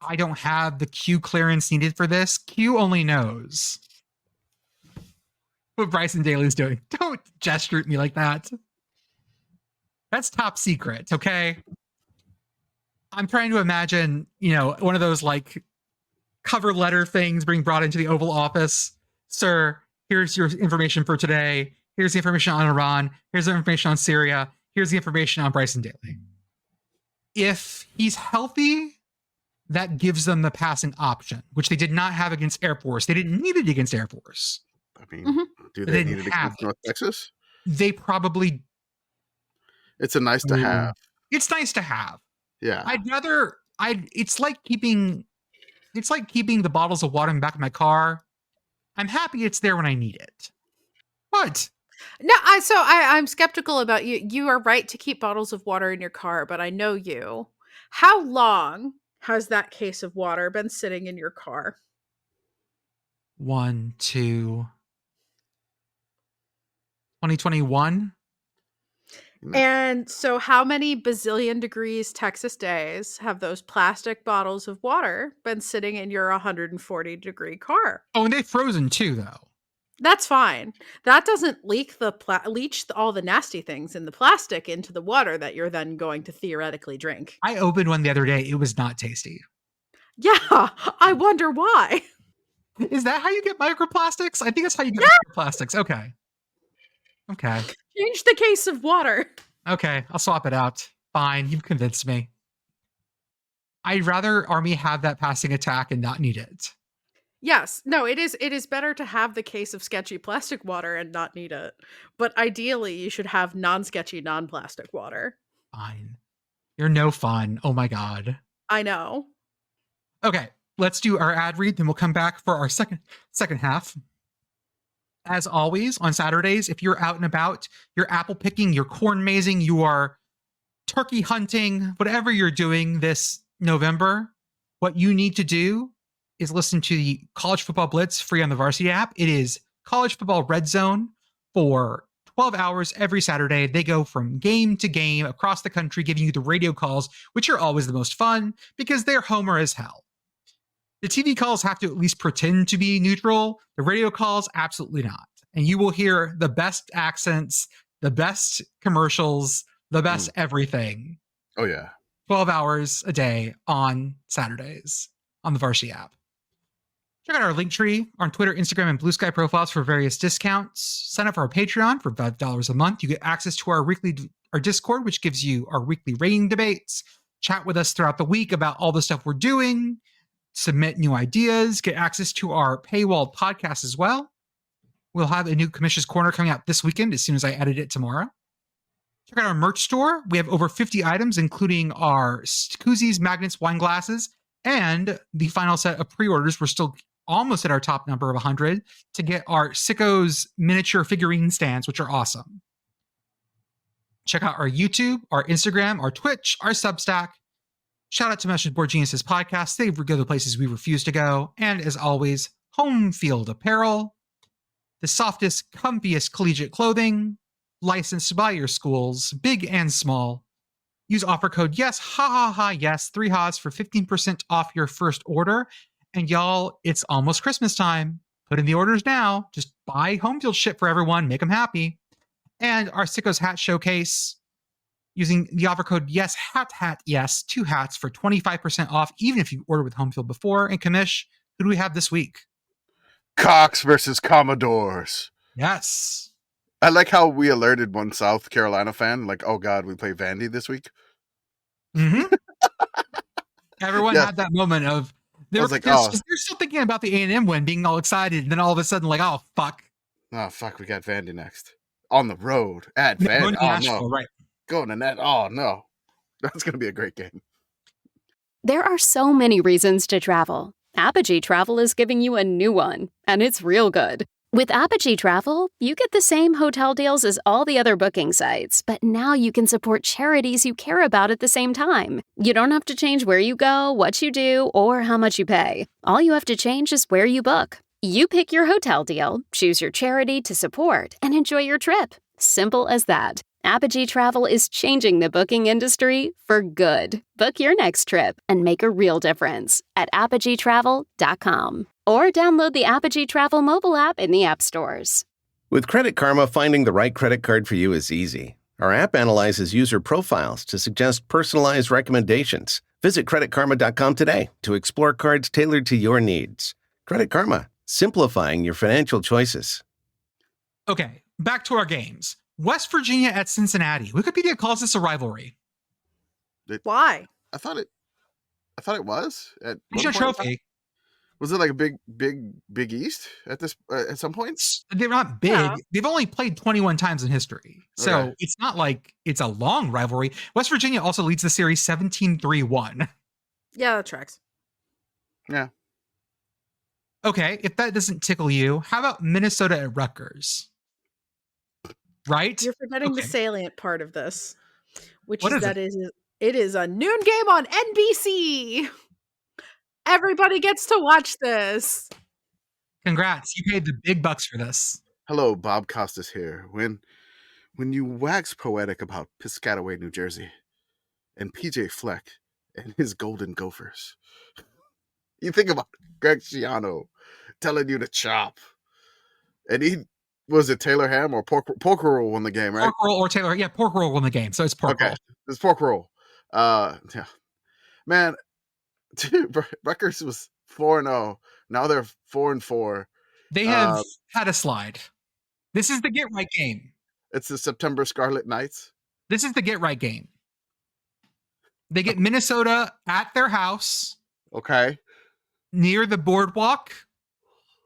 C: I don't have the Q clearance needed for this. Q only knows what Bryson Daly's doing. Don't gesture at me like that. That's top secret, okay? I'm trying to imagine, one of those like cover letter things being brought into the Oval Office. Sir, here's your information for today. Here's the information on Iran. Here's the information on Syria. Here's the information on Bryson Daly. If he's healthy, that gives them the passing option, which they did not have against Air Force. They didn't need it against Air Force.
E: I mean, do they need it against North Texas?
C: They probably.
E: It's a nice to have.
C: It's nice to have.
E: Yeah.
C: It's like keeping the bottles of water in the back of my car. I'm happy it's there when I need it. What?
D: No, I'm skeptical about you. You are right to keep bottles of water in your car, but I know you. How long has that case of water been sitting in your car?
C: 2021.
D: And so how many bazillion degrees Texas days have those plastic bottles of water been sitting in your 140 degree car?
C: Oh, and they've frozen too, though.
D: That's fine. That doesn't leach all the nasty things in the plastic into the water that you're then going to theoretically drink.
C: I opened one the other day. It was not tasty.
D: Yeah, I wonder why.
C: Is that how you get microplastics? I think that's how you get microplastics. Okay.
D: Change the case of water.
C: Okay, I'll swap it out. Fine, you've convinced me. I'd rather Army have that passing attack and not need it.
D: Yes. No, it is better to have the case of sketchy plastic water and not need it. But ideally, you should have non-sketchy, non-plastic water.
C: Fine. You're no fun. Oh my God.
D: I know.
C: Okay, let's do our ad read, then we'll come back for our second half. As always, on Saturdays, if you're out and about, you're apple picking, you're corn mazing, you are turkey hunting, whatever you're doing this November, what you need to do is listen to the College Football Blitz free on the Varsity app. It is College Football Red Zone for 12 hours every Saturday. They go from game to game across the country, giving you the radio calls, which are always the most fun because they're homer as hell. The TV calls have to at least pretend to be neutral. The radio calls, absolutely not. And you will hear the best accents, the best commercials, the best everything.
E: Oh, yeah.
C: 12 hours a day on Saturdays on the Varsity app. Check out our Linktree on Twitter, Instagram, and Blue Sky profiles for various discounts. Sign up for our Patreon for $5 a month. You get access to our Discord, which gives you our weekly rating debates. Chat with us throughout the week about all the stuff we're doing. Submit new ideas. Get access to our paywalled podcast as well. We'll have a new Commish's Corner coming out this weekend as soon as I edit it tomorrow. Check out our merch store. We have over 50 items, including our koozies, magnets, wine glasses, and the final set of pre-orders. We're still almost at our top number of 100 to get our Sickos miniature figurine stands, which are awesome. Check out our YouTube, our Instagram, our Twitch, our Substack. Shout out to Mesh's Board Geniuses podcast. They go the places we refuse to go. And as always, Home Field Apparel, the softest, comfiest collegiate clothing, licensed by your schools, big and small. Use offer code YES, yes, 3 ha's for 15% off your first order. And y'all, it's almost Christmas time. Put in the orders now. Just buy home field shit for everyone. Make them happy. And our Sickos hat showcase, using the offer code YES, yes, 2 hats for 25% off, even if you ordered with home field before. And Commish, who do we have this week?
E: Cox versus Commodores.
C: Yes.
E: I like how we alerted one South Carolina fan, like, oh God, we play Vandy this week.
C: Mm-hmm. Everyone had that moment of, they're still thinking about the A&M win, being all excited, and then all of a sudden, like, oh, fuck.
E: Oh, fuck, we got Vandy next. On the road. At Vandy. Oh, no.
C: Right.
E: Going to net. Oh, no. That's going to be a great game.
G: There are so many reasons to travel. Apogee Travel is giving you a new one, and it's real good. With Apogee Travel, you get the same hotel deals as all the other booking sites, but now you can support charities you care about at the same time. You don't have to change where you go, what you do, or how much you pay. All you have to change is where you book. You pick your hotel deal, choose your charity to support, and enjoy your trip. Simple as that. Apogee Travel is changing the booking industry for good. Book your next trip and make a real difference at apogeetravel.com or download the Apogee Travel mobile app in the app stores.
H: With Credit Karma, finding the right credit card for you is easy. Our app analyzes user profiles to suggest personalized recommendations. Visit creditkarma.com today to explore cards tailored to your needs. Credit Karma, simplifying your financial choices.
C: Okay, back to our games. West Virginia at Cincinnati. Wikipedia calls this a rivalry.
D: Why?
E: I thought it was at
C: It's
E: one
C: a
E: point in time.
C: trophy.
E: Was it like a Big East at this at some points?
C: They're not big.
D: Yeah.
C: They've only played 21 times in history. So
E: Okay.
C: it's not like it's a long rivalry. West Virginia also leads the series 17-3-1.
D: Yeah, that tracks.
E: Yeah.
C: Okay, if that doesn't tickle you, how about Minnesota at Rutgers? Right?
D: You're forgetting the
C: Okay.
D: salient part of this, which
C: What
D: is
C: is
D: that it is a noon game on NBC. Everybody gets to watch this.
C: Congrats. You paid the big bucks for this.
E: Hello, Bob Costas here. When you wax poetic about Piscataway, New Jersey, and PJ Fleck and his Golden Gophers, you think about Greg Schiano telling you to chop, and he was it Taylor Ham or Pork Roll won the game, right?
C: Pork roll or Taylor. Yeah, pork roll won the game. So it's pork
E: Okay,
C: roll.
E: it's Pork Roll. Yeah, man. Rutgers was 4-0. Now they're 4-4.
C: They have had a slide. This is the get right game.
E: It's the September Scarlet Knights.
C: This is the get right game. They get Minnesota at their house
E: Okay,
C: near the boardwalk.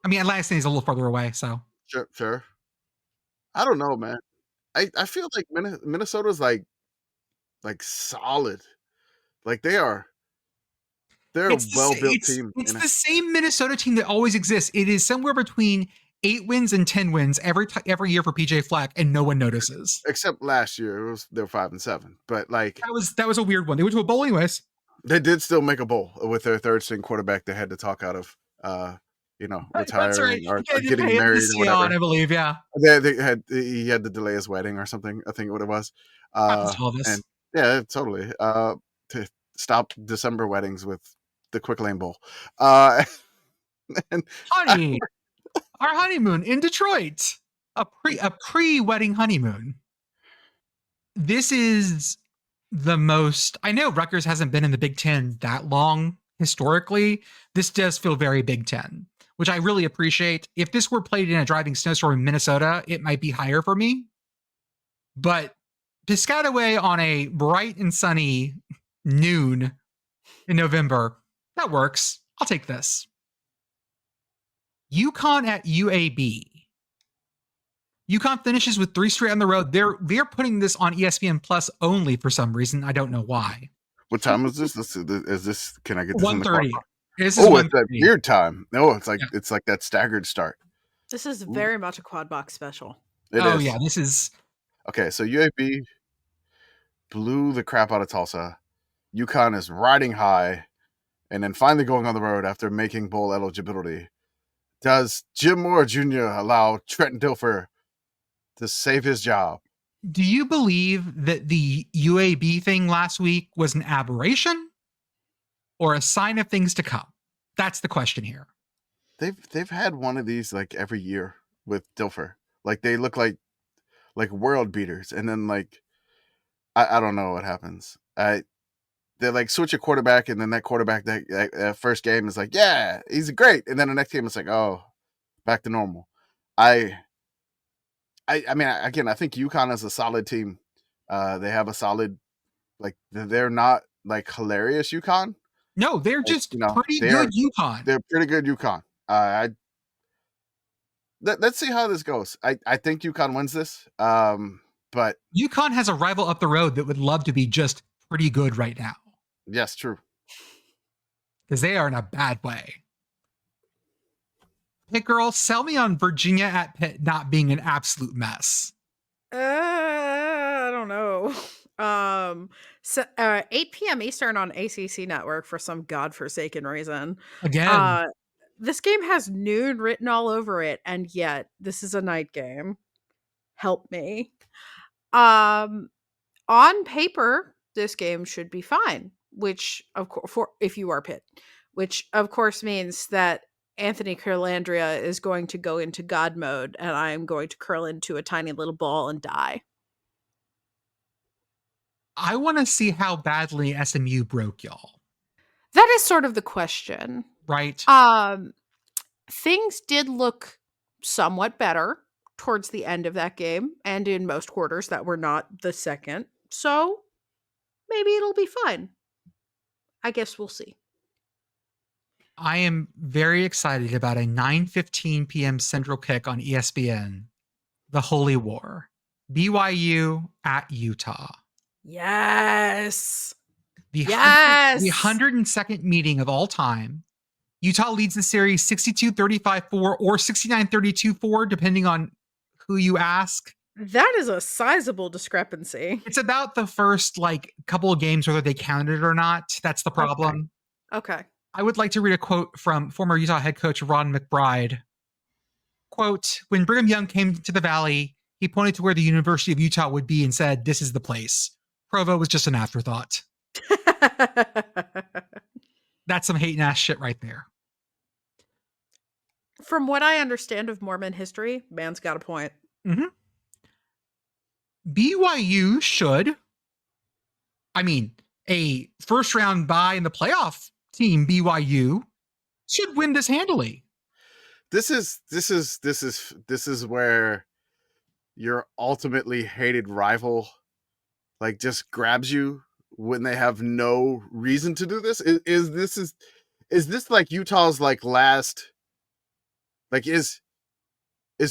C: I mean, Atlantic City is a little further away, so
E: sure. I don't know, man. I feel like Minnesota's like solid. Like they're a well-built team.
C: It's the same Minnesota team that always exists. It is somewhere between 8 wins and 10 wins every year for PJ Fleck, and no one notices.
E: Except last year, they were 5-7. But like
C: That was a weird one. They went to a bowl anyways.
E: they did still make a bowl with their third string quarterback. They had to talk out of retiring or getting married or whatever.
C: I believe, yeah.
E: He had to delay his wedding or something. I think what it was.
C: Happens to all of us.
E: And yeah, totally. To stop December weddings with the Quick Lane Bowl. And
C: Honey, our honeymoon in Detroit, a pre-wedding honeymoon. This is the most. I know Rutgers hasn't been in the Big Ten that long historically. This does feel very Big Ten, which I really appreciate. If this were played in a driving snowstorm in Minnesota, it might be higher for me. But Piscataway on a bright and sunny noon in November, that works. I'll take this. UConn at UAB. UConn finishes with 3 straight on the road. They're putting this on ESPN Plus only for some reason. I don't know why.
E: what time is this? Is this? Can I get this?
C: 1:30. This is
E: Oh, it's that
C: 1:30.
E: weird time. No, it's like that staggered start.
D: This is very much a quad box special.
E: It
C: Oh
E: is.
C: yeah, this is.
E: Okay, so UAB blew the crap out of Tulsa. UConn is riding high, and then finally going on the road after making bowl eligibility. Does Jim Moore Jr. allow Trenton Dilfer to save his job?
C: Do you believe that the UAB thing last week was an aberration or a sign of things to come? That's the question here.
E: They've had one of these like every year with Dilfer. Like they look like world beaters, and then like I don't know what happens. They like switch a quarterback, and then that quarterback that first game is like, yeah, he's great, and then the next game it's like, oh, back to normal. I mean, again, I think UConn is a solid team. They have a solid, like they're not like hilarious UConn.
C: No, they're just pretty
E: they're-
C: good UConn.
E: They're pretty good UConn. Let's see how this goes. I think UConn wins this. But
C: UConn has a rival up the road that would love to be just pretty good right now
E: yes, true.
C: because they are in a bad way. Pitt Girl, sell me on Virginia at Pitt not being an absolute mess.
D: I don't know. 8 p.m. Eastern on ACC Network for some godforsaken reason.
C: Again,
D: This game has noon written all over it, and yet this is a night game. Help me. On paper, this game should be fine, which of course, for if you are Pitt, which of course means that Anthony Curlandria is going to go into God mode, and I am going to curl into a tiny little ball and die.
C: I want to see how badly SMU broke y'all.
D: That is sort of the question.
C: Right.
D: Things did look somewhat better towards the end of that game, and in most quarters that were not the second. So maybe it'll be fine. I guess we'll see.
C: I am very excited about a 9:15 p.m. Central kick on ESPN, the Holy War, BYU at Utah.
D: Yes.
C: The
D: Yes.
C: The 102nd meeting of all time. Utah leads the series 62-35-4 or 69-32-4, depending on who you ask.
D: That is a sizable discrepancy.
C: It's about the first couple of games, whether they counted or not. That's the problem.
D: Okay.
C: I would like to read a quote from former Utah head coach Ron McBride. Quote, when Brigham Young came to the Valley, he pointed to where the University of Utah would be and said, this is the place. Provo was just an afterthought. That's some hating ass shit right there.
D: From what I understand of Mormon history, man's got a point.
C: Mm-hmm. BYU should, a first round bye in the playoff team, BYU should win this handily.
E: This is where your ultimately hated rival just grabs you when they have no reason to do this. Is this like Utah's last, is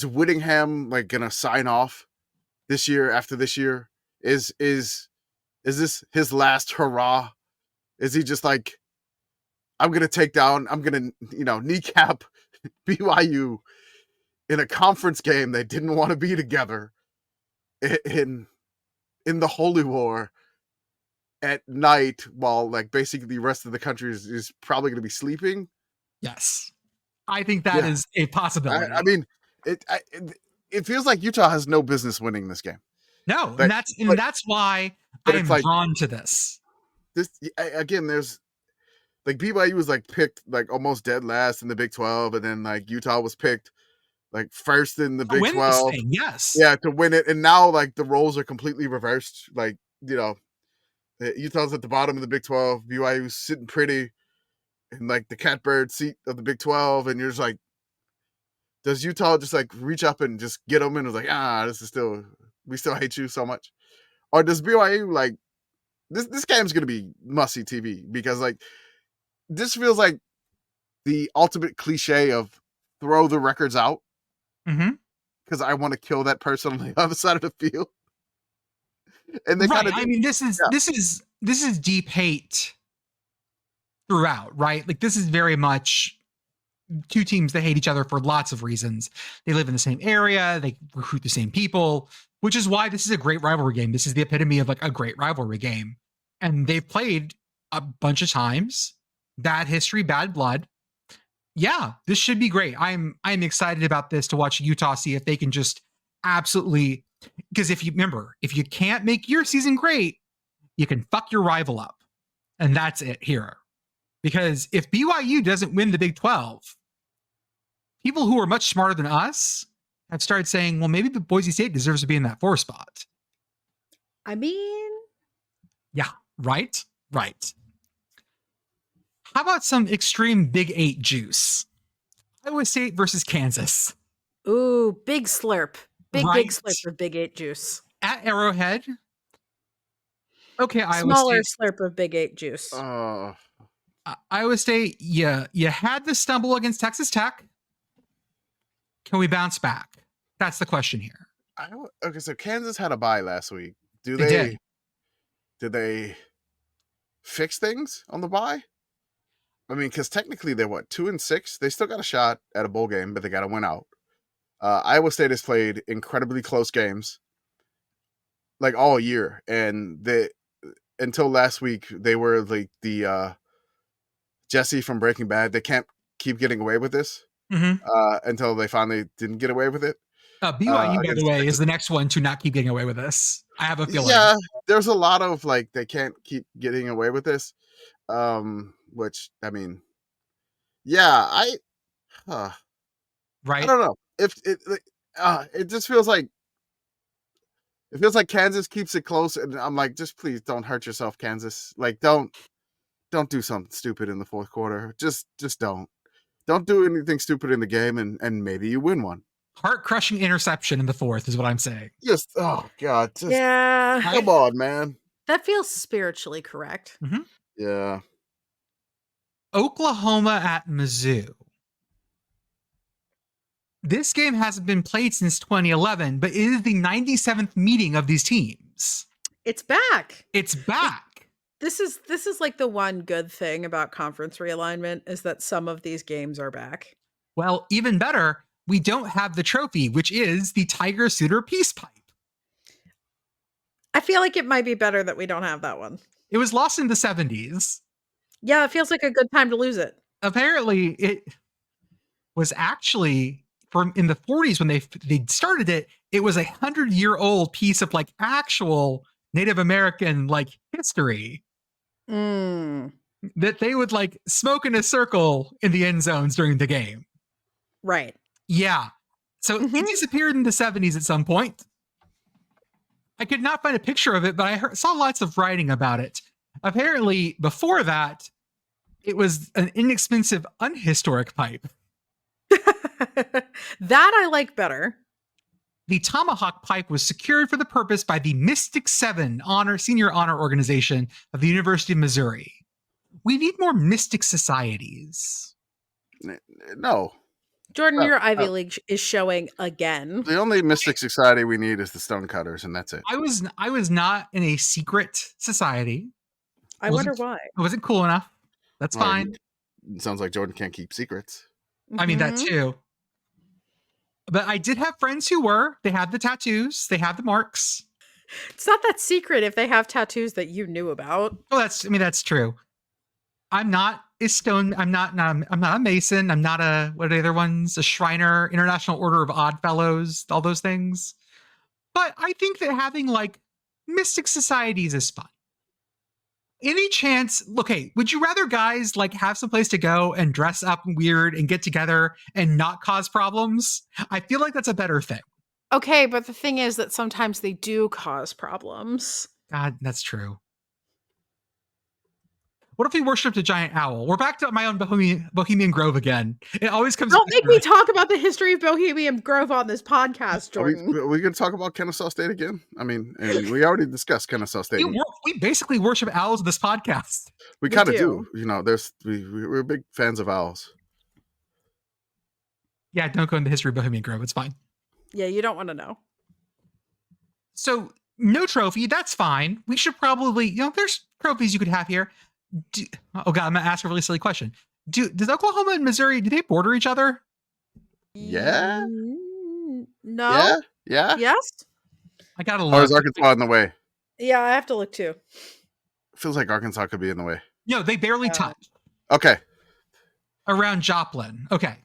E: Whittingham gonna sign off this year after this year? Is this his last hurrah? Is he just I'm gonna kneecap BYU in a conference game they didn't want to be together in the Holy War at night while basically the rest of the country is probably going to be sleeping?
C: Yes. I think that is a possibility.
E: It feels like Utah has no business winning this game.
C: No, and that's why I am drawn to this.
E: This again, there's BYU was picked almost dead last in the Big 12, and then Utah was picked first in the Big 12.
C: Yes.
E: Yeah, to win it. And now the roles are completely reversed. Utah's at the bottom of the Big 12, BYU's sitting pretty in the catbird seat of the Big 12, and you're just does Utah just reach up and just get them and was we still hate you so much? Or does BYU this game's gonna be must-see TV because this feels like the ultimate cliche of throw the records out because I want to kill that person on the other side of the field. And they
C: this is deep hate throughout, right? This is very much two teams that hate each other for lots of reasons. They live in the same area, they recruit the same people, which is why this is a great rivalry game. This is the epitome of a great rivalry game. And they've played a bunch of times. Bad history, bad blood. Yeah, this should be great. I'm excited about this to watch Utah see if they can just absolutely, because if you can't make your season great, you can fuck your rival up. And that's it here. Because if BYU doesn't win the Big 12, people who are much smarter than us have started saying, well, maybe Boise State deserves to be in that 4 spot. Yeah, right. How about some extreme Big 8 juice? Iowa State versus Kansas.
D: Ooh, big slurp. Big slurp of Big 8 juice.
C: At Arrowhead. Okay,
D: Smaller slurp of Big 8 juice.
C: Iowa State, you had the stumble against Texas Tech. Can we bounce back? That's the question here.
E: Okay, so Kansas had a bye last week. Did they fix things on the bye? I mean, because technically they're 2-6. They still got a shot at a bowl game, but they got to win out. Iowa State has played incredibly close games, like all year, and until last week they were like the Jesse from Breaking Bad. They can't keep getting away with this until they finally didn't get away with it.
C: BYU, by the way, is the next one to not keep getting away with this. I have a feeling.
E: Yeah, there's a lot of like they can't keep getting away with this. Which I mean, yeah,
C: right.
E: I don't know if it just feels like Kansas keeps it close, and I'm like, just please don't hurt yourself, Kansas. Like, don't do something stupid in the fourth quarter. Just don't do anything stupid in the game, and maybe you win one.
C: Heart-crushing interception in the fourth is what I'm saying.
E: Just God,
D: yeah,
E: come on, man.
D: That feels spiritually correct.
C: Mm-hmm.
E: Yeah.
C: Oklahoma at Mizzou. This game hasn't been played since 2011, but it is the 97th meeting of these teams.
D: It's back.
C: It's back.
D: This is like the one good thing about conference realignment is that some of these games are back.
C: Well, even better, we don't have the trophy, which is the Tiger Suitor Peace Pipe.
D: I feel like it might be better that we don't have that one.
C: It was lost in the 70s.
D: Yeah, it feels like a good time to lose it.
C: Apparently, it was actually from in the 40s when they started it. It was 100-year-old piece of like actual Native American like history that they would like smoke in a circle in the end zones during the game.
D: Right.
C: Yeah. So it disappeared in the 70s at some point. I could not find a picture of it, but I saw lots of writing about it. Apparently, before that, it was an inexpensive, unhistoric pipe.
D: That I like better.
C: The Tomahawk pipe was secured for the purpose by the Mystic Seven Senior Honor Organization of the University of Missouri. We need more mystic societies.
E: No.
D: Jordan, your Ivy League is showing again.
E: The only mystic society we need is the Stonecutters, and that's it.
C: I was not in a secret society.
D: I wonder why.
C: I wasn't cool enough. That's fine.
E: It sounds like Jordan can't keep secrets.
C: I mean, that too. But I did have friends who were. They had the tattoos. They had the marks.
D: It's not that secret if they have tattoos that you knew about.
C: Well, that's true. I'm not a stone. I'm not a Mason. I'm not what are the other ones? A Shriner, International Order of Odd Fellows, all those things. But I think that having like mystic societies is fun. Any chance, okay, would you rather guys like have some place to go and dress up weird and get together and not cause problems? I feel like that's a better thing.
D: Okay, but the thing is that sometimes they do cause problems.
C: God, that's true. What if we worshipped a giant owl? We're back to my own Bohemian Grove again. It always comes.
D: Don't make me talk about the history of Bohemian Grove on this podcast, Jordan.
E: Are we going to talk about Kennesaw State again? I mean, and we already discussed Kennesaw State.
C: We basically worship owls in this podcast.
E: We kind of do. You know, we're big fans of owls.
C: Yeah, don't go into the history of Bohemian Grove. It's fine.
D: Yeah, you don't want to know.
C: So, no trophy. That's fine. We should probably, there's trophies you could have here. Oh God, I'm gonna ask a really silly question. Does Oklahoma and Missouri, do they border each other?
E: Yeah.
D: No.
E: Yeah.
D: Yes.
C: I gotta look.
E: Or is Arkansas in the way?
D: Yeah, I have to look too.
E: Feels like Arkansas could be in the way.
C: No, they barely touch.
E: Okay.
C: Around Joplin. Okay.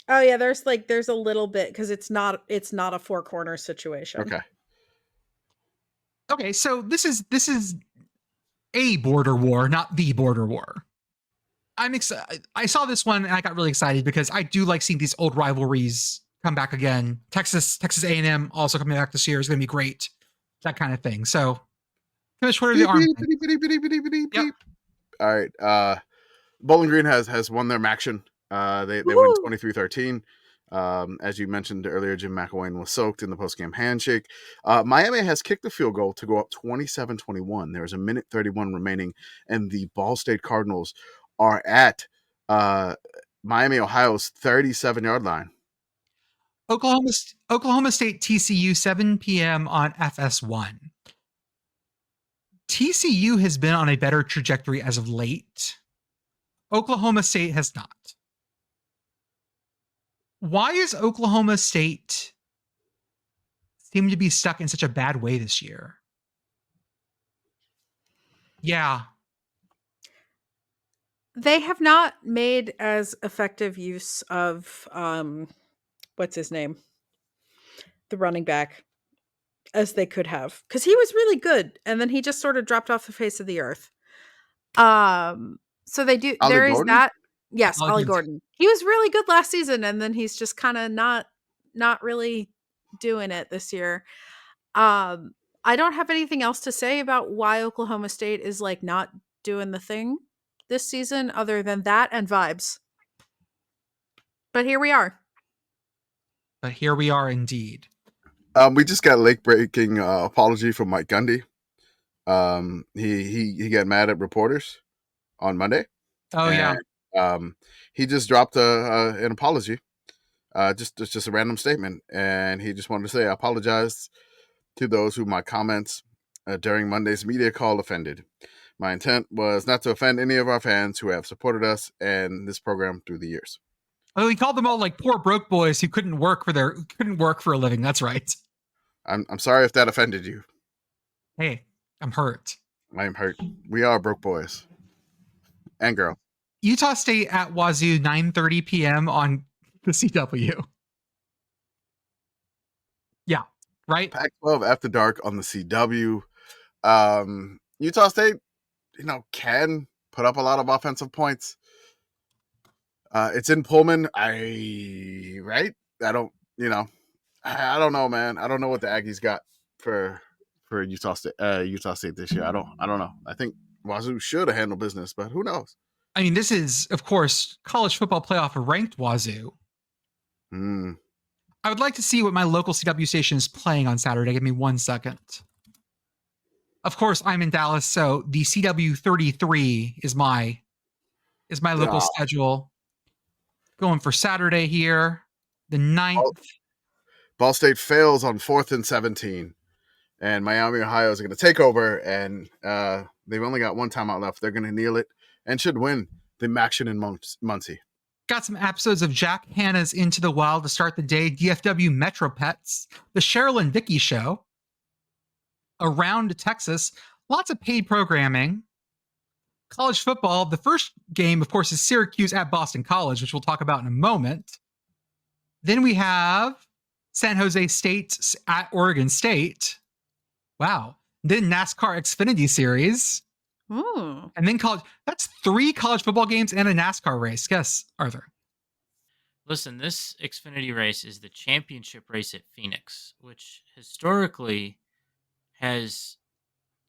D: Oh yeah, there's a little bit because it's not a four corner situation.
E: Okay.
C: Okay, so this is a border war, not the border war. I'm excited. I saw this one and I got really excited because I do like seeing these old rivalries come back again. Texas A&M also coming back this year is going to be great. That kind of thing. So, Commish, what are the arms?
E: Yep. All right. Bowling Green has won their MACtion. They won 23-13. As you mentioned earlier, Jim McElwain was soaked in the post-game handshake. Miami has kicked the field goal to go up 27-21. There's a minute 31 remaining, and the Ball State Cardinals are at Miami, Ohio's 37-yard line.
C: Oklahoma State TCU 7 p.m. on FS1. TCU has been on a better trajectory as of late. Oklahoma State has not. Why is Oklahoma State seem to be stuck in such a bad way this year? Yeah.
D: They have not made as effective use of what's his name? The running back as they could have. Because he was really good. And then he just sort of dropped off the face of the earth. So they do
E: Ollie
D: there is
E: Gordon?
D: that. Yes,
C: Ollie
D: Ollie
C: Gordon.
D: Gordon. He was really good last season, and then he's just kind of not really doing it this year. I don't have anything else to say about why Oklahoma State is like not doing the thing this season other than that and vibes. But here we are.
C: But here we are indeed.
E: We just got late breaking apology from Mike Gundy. He got mad at reporters on Monday.
C: Oh, yeah.
E: He just dropped an apology. Just a random statement, and he just wanted to say, I apologize to those who my comments during Monday's media call offended. My intent was not to offend any of our fans who have supported us and this program through the years.
C: Oh, he called them all like poor broke boys who couldn't work for a living. That's right.
E: I'm sorry if that offended you.
C: Hey, I'm hurt.
E: I am hurt. We are broke boys and girl.
C: Utah State at Wazoo, 9:30 p.m. on the CW. Yeah, right?
E: Pac-12 after dark on the CW. Utah State, can put up a lot of offensive points. It's in Pullman. I don't know, man. I don't know what the Aggies got for Utah State this year. I don't know. I think Wazoo should have handled business, but who knows?
C: I mean, this is, of course, college football playoff ranked Wazoo. I would like to see what my local CW station is playing on Saturday. Give me 1 second. Of course, I'm in Dallas, so the CW 33 is my local schedule. Going for Saturday here, the 9th.
E: Ball State fails on 4th and 17, and Miami, Ohio is going to take over, and they've only got one timeout left. They're going to kneel it and should win the MACtion in Muncie.
C: Got some episodes of Jack Hanna's Into the Wild to start the day, DFW Metro Pets, the Cheryl and Vicky Show, Around Texas, lots of paid programming, college football. The first game, of course, is Syracuse at Boston College, which we'll talk about in a moment. Then we have San Jose State at Oregon State. Wow. Then NASCAR Xfinity Series.
D: Ooh.
C: And then college. That's 3 college football games and a NASCAR race. Guess, Arthur.
F: Listen, this Xfinity race is the championship race at Phoenix, which historically has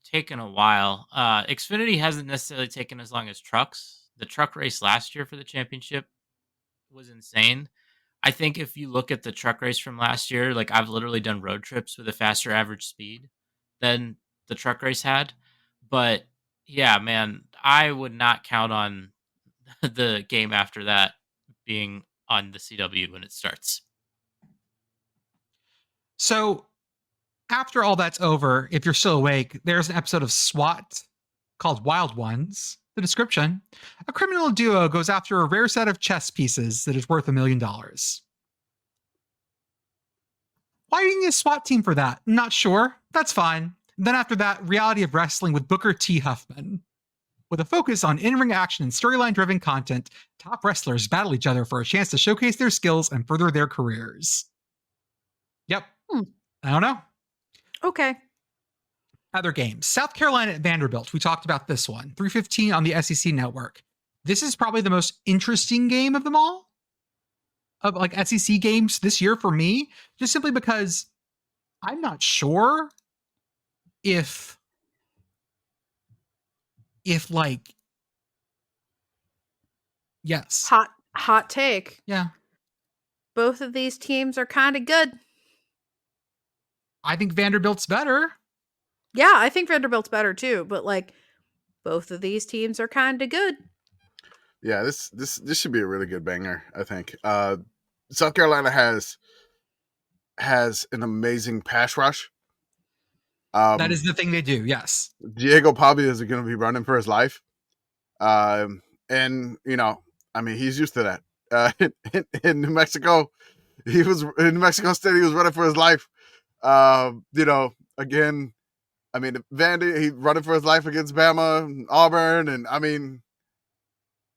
F: taken a while. Xfinity hasn't necessarily taken as long as trucks. The truck race last year for the championship was insane. I think if you look at the truck race from last year, like I've literally done road trips with a faster average speed than the truck race had. But yeah, man, I would not count on the game after that being on the CW when it starts.
C: So after all that's over, if you're still awake, there's an episode of SWAT called Wild Ones. The description: a criminal duo goes after a rare set of chess pieces that is worth $1 million. Why do you need a SWAT team for that? Not sure. That's fine. Then after that, reality of wrestling with Booker T. Huffman. With a focus on in-ring action and storyline-driven content, top wrestlers battle each other for a chance to showcase their skills and further their careers. Yep. I don't know.
D: Okay.
C: Other games. South Carolina at Vanderbilt. We talked about this one. 3:15 on the SEC network. This is probably the most interesting game of them all. Of like SEC games this year for me. Just simply because I'm not sure if like, yes.
D: Hot take.
C: Yeah.
D: Both of these teams are kind of good.
C: I think Vanderbilt's better.
D: Yeah, I think Vanderbilt's better too, but like both of these teams are kind of good.
E: Yeah, this should be a really good banger, I think. South Carolina has an amazing pass rush.
C: That is the thing they do, yes.
E: Diego Pavia is going to be running for his life. and I mean, he's used to that. In New Mexico, he was in New Mexico State. He was running for his life. Again, I mean, Vandy, he running for his life against Bama, and Auburn, and I mean,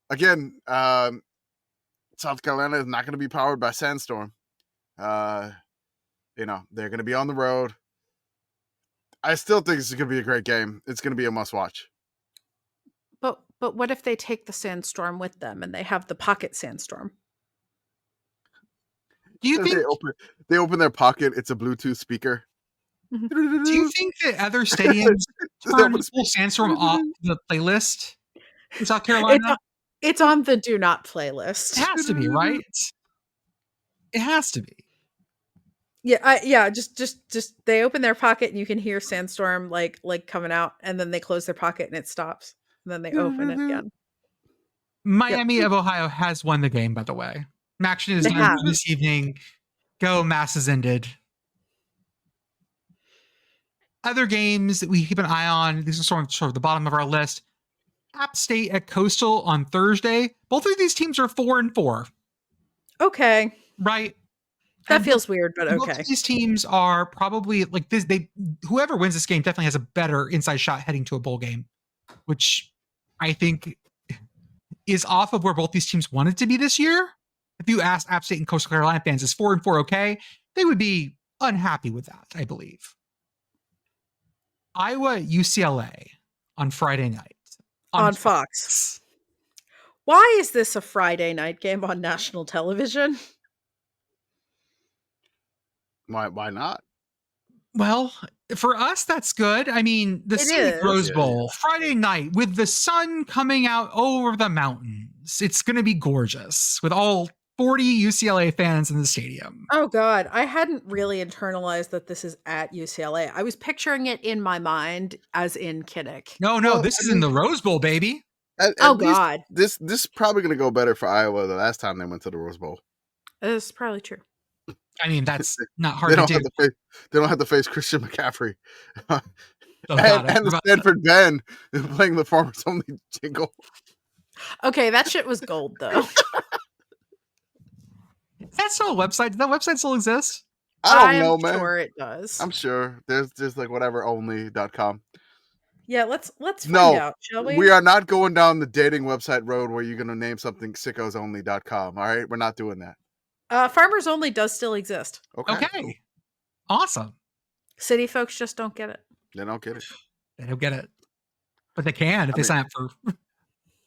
E: again, South Carolina is not going to be powered by Sandstorm. They're going to be on the road. I still think this is going to be a great game. It's going to be a must watch.
D: But what if they take the Sandstorm with them and they have the pocket Sandstorm?
C: Do you think
E: they open their pocket? It's a Bluetooth speaker.
C: Do you think that other stadiums turn full Sandstorm off the playlist in South Carolina?
D: It's on the do not playlist.
C: It has to be, right? It has to be.
D: Yeah, just they open their pocket and you can hear Sandstorm like coming out, and then they close their pocket and it stops, and then they open it again.
C: Miami of Ohio has won the game, by the way. MACtion is done this evening. Go, Mass is ended. Other games that we keep an eye on, these are sort of the bottom of our list. App State at Coastal on Thursday. Both of these teams are 4-4.
D: Okay.
C: Right?
D: That feels weird, but okay.
C: Both of these teams are probably like this. Whoever wins this game definitely has a better inside shot heading to a bowl game, which I think is off of where both these teams wanted to be this year. If you asked App State and Coastal Carolina fans, is 4-4 okay? They would be unhappy with that, I believe. Iowa UCLA on Friday night.
D: On Fox. Why is this a Friday night game on national television?
E: Why not?
C: Well, for us, that's good. I mean, the City Rose Bowl, Friday night with the sun coming out over the mountains. It's going to be gorgeous with all 40 UCLA fans in the stadium.
D: Oh, God. I hadn't really internalized that this is at UCLA. I was picturing it in my mind as in Kinnick.
C: No, this is in the Rose Bowl, baby.
D: God.
E: This is probably going to go better for Iowa the last time they went to the Rose Bowl.
D: That's probably true.
C: I mean, that's not hard to do.
E: They don't have to face Christian McCaffrey. and the Stanford band playing the Farmers Only jingle.
D: Okay, that shit was gold, though.
C: That's still a website. Does that website still exist?
E: I don't know, man.
D: I'm sure it does.
E: I'm sure. There's like whatever only.com.
D: Yeah, let's find out, shall we?
E: We are not going down the dating website road where you're going to name something sickosonly.com. All right? We're not doing that.
D: Farmers Only does still exist.
C: Okay. Awesome.
D: City folks just don't get it.
E: They don't get it.
C: They don't get it. But they can if they sign up for...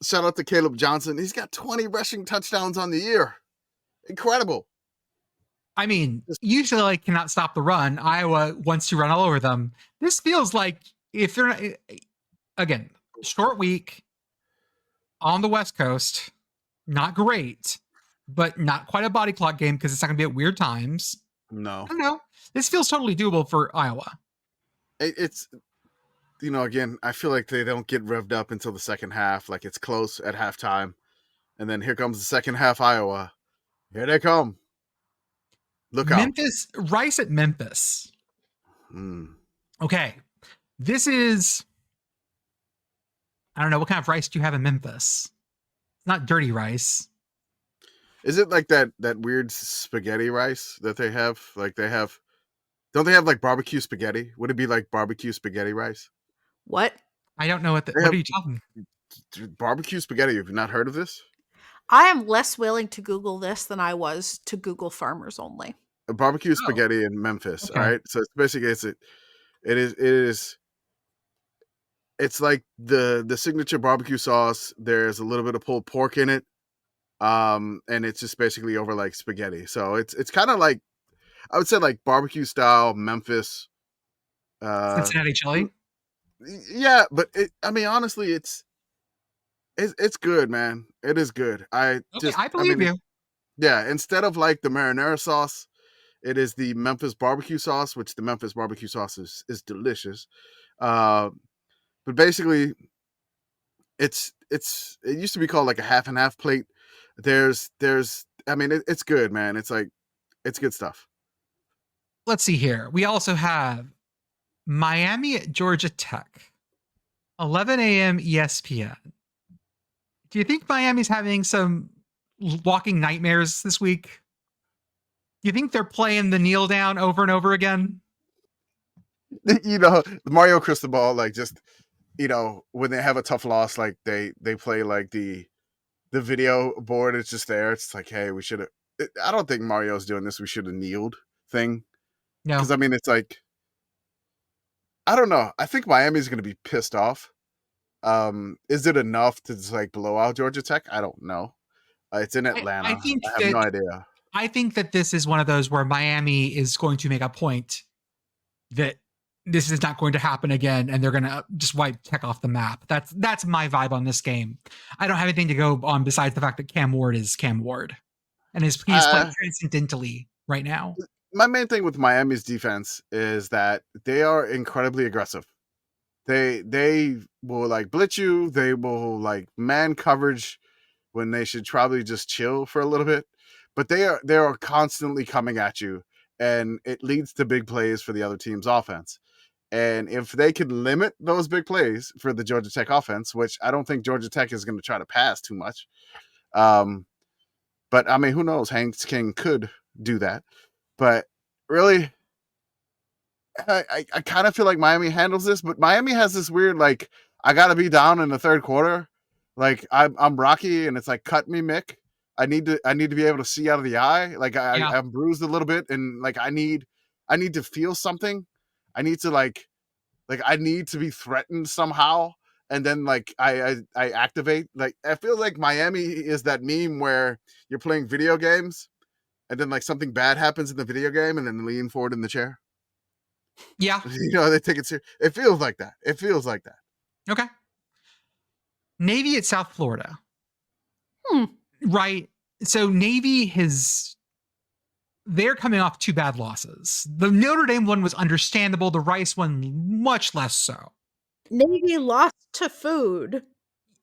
E: Shout out to Caleb Johnson. He's got 20 rushing touchdowns on the year. Incredible.
C: I mean, UCLA cannot stop the run. Iowa wants to run all over them. This feels like if they're not... Again, short week on the West Coast. Not great. But not quite a body clock game because it's not going to be at weird times.
E: No.
C: I don't know. This feels totally doable for Iowa.
E: It's, again, I feel like they don't get revved up until the second half. Like it's close at halftime. And then here comes the second half Iowa. Here they come. Look out.
C: Rice at Memphis. Okay. This is, I don't know, what kind of rice do you have in Memphis? It's not dirty rice.
E: Is it like that weird spaghetti rice that they have? Like don't they have like barbecue spaghetti? Would it be like barbecue spaghetti rice?
D: What?
C: I don't know what are you talking?
E: Barbecue spaghetti. Have you not heard of this?
D: I am less willing to Google this than I was to Google Farmers Only.
E: A barbecue spaghetti in Memphis.
C: Okay.
E: All right. So it's basically it's like the signature barbecue sauce. There's a little bit of pulled pork in it. And it's just basically over like spaghetti. So it's kind of like, I would say like barbecue style Memphis.
C: Cincinnati chili?
E: Yeah, but honestly, it's good, man. It is good. I
C: believe you.
E: Yeah, instead of like the marinara sauce, it is the Memphis barbecue sauce, which the Memphis barbecue sauce is delicious. But basically, it used to be called like a half and half plate. It's good, man. It's good stuff.
C: Let's see here. We also have Miami at Georgia Tech, 11 a.m. ESPN. Do you think Miami's having some walking nightmares this week? Do you think they're playing the kneel down over and over again?
E: The Mario crystal ball, like just when they have a tough loss, like they play like the video board is just there. It's like, hey, we should have. I don't think Mario's doing this. We should have kneeled thing.
C: No.
E: Because I mean, it's like, I don't know. I think Miami's going to be pissed off. Is it enough to just like blow out Georgia Tech? I don't know. It's in Atlanta. I have no idea.
C: I think that this is one of those where Miami is going to make a point that this is not going to happen again, and they're going to just wipe Tech off the map. That's my vibe on this game. I don't have anything to go on besides the fact that Cam Ward is Cam Ward, and he's playing transcendentally right now.
E: My main thing with Miami's defense is that they are incredibly aggressive. They will like blitz you. They will like man coverage when they should probably just chill for a little bit. But they are constantly coming at you, and it leads to big plays for the other team's offense. And if they could limit those big plays for the Georgia Tech offense, which I don't think Georgia Tech is going to try to pass too much. But I mean, who knows? Hanks King could do that. But really, I kind of feel like Miami handles this, but Miami has this weird, like, I got to be down in the third quarter. Like I'm Rocky and it's like, cut me, Mick. I need to be able to see out of the eye. Like I'm bruised a little bit. And like, I need to feel something. I need to like I need to be threatened somehow. And then like I activate. Like I feel like Miami is that meme where you're playing video games and then like something bad happens in the video game and then lean forward in the chair.
C: Yeah.
E: They take it serious. It feels like that.
C: Okay. Navy at South Florida. Right. So Navy they're coming off 2 bad losses. The Notre Dame one was understandable. The Rice one, much less so.
D: Navy lost to food.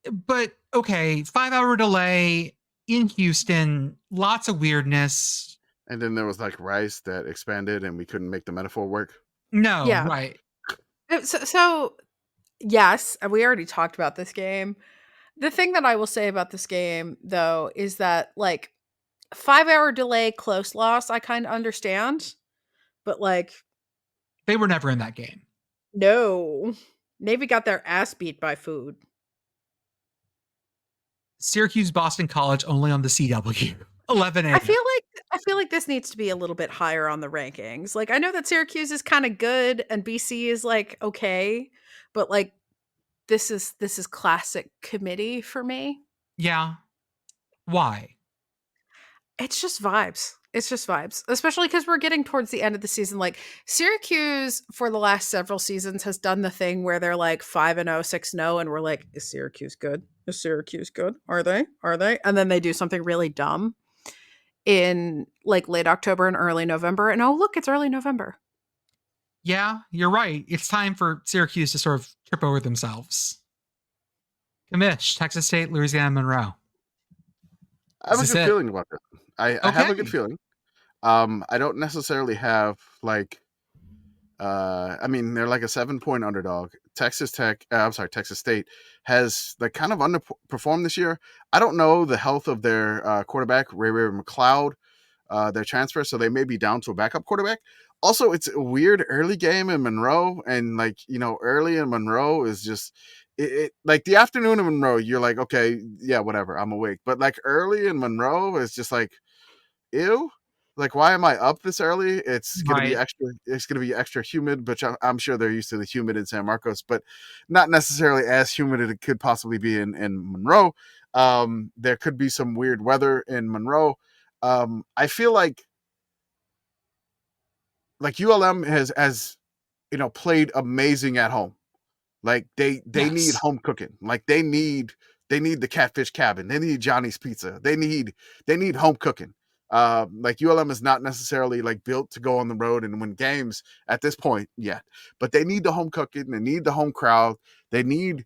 C: But okay, 5-hour delay in Houston, lots of weirdness.
E: And then there was like rice that expanded and we couldn't make the metaphor work.
C: No, yeah. Right.
D: So yes, we already talked about this game. The thing that I will say about this game, though, is that like 5-hour delay, close loss, I kind of understand. But like,
C: they were never in that game.
D: No. Navy got their ass beat by food.
C: Syracuse, Boston College, only on the CW. 11 a.m.
D: I feel like this needs to be a little bit higher on the rankings. Like, I know that Syracuse is kind of good and BC is like okay, but like this is classic committee for me.
C: Yeah. Why?
D: It's just vibes. Especially because we're getting towards the end of the season. Like Syracuse for the last several seasons has done the thing where they're like 5-0, 6-0, and we're like, is Syracuse good? Is Syracuse good? Are they? And then they do something really dumb in like late October and early November. And oh, look, it's early November.
C: Yeah, you're right. It's time for Syracuse to sort of trip over themselves. Commish, Texas State, Louisiana Monroe.
E: I have a good feeling about this. I have a good feeling. I don't necessarily have like, I mean, they're like a 7-point underdog. Texas State has like kind of underperformed this year. I don't know the health of their quarterback, Ray McLeod, their transfer, so they may be down to a backup quarterback. Also, it's a weird early game in Monroe, and like, early in Monroe is just it like the afternoon in Monroe, you're like, okay, yeah, whatever, I'm awake. But like early in Monroe is just like, ew. Like, why am I up this early? It's gonna be extra. It's gonna be extra humid, but I'm sure they're used to the humid in San Marcos, but not necessarily as humid as it could possibly be in Monroe. There could be some weird weather in Monroe. I feel like ULM has played amazing at home. Like they need home cooking. Like they need the Catfish Cabin. They need Johnny's Pizza. They need home cooking. Like ULM is not necessarily like built to go on the road and win games at this point yet, but they need the home cooking. They need the home crowd. They need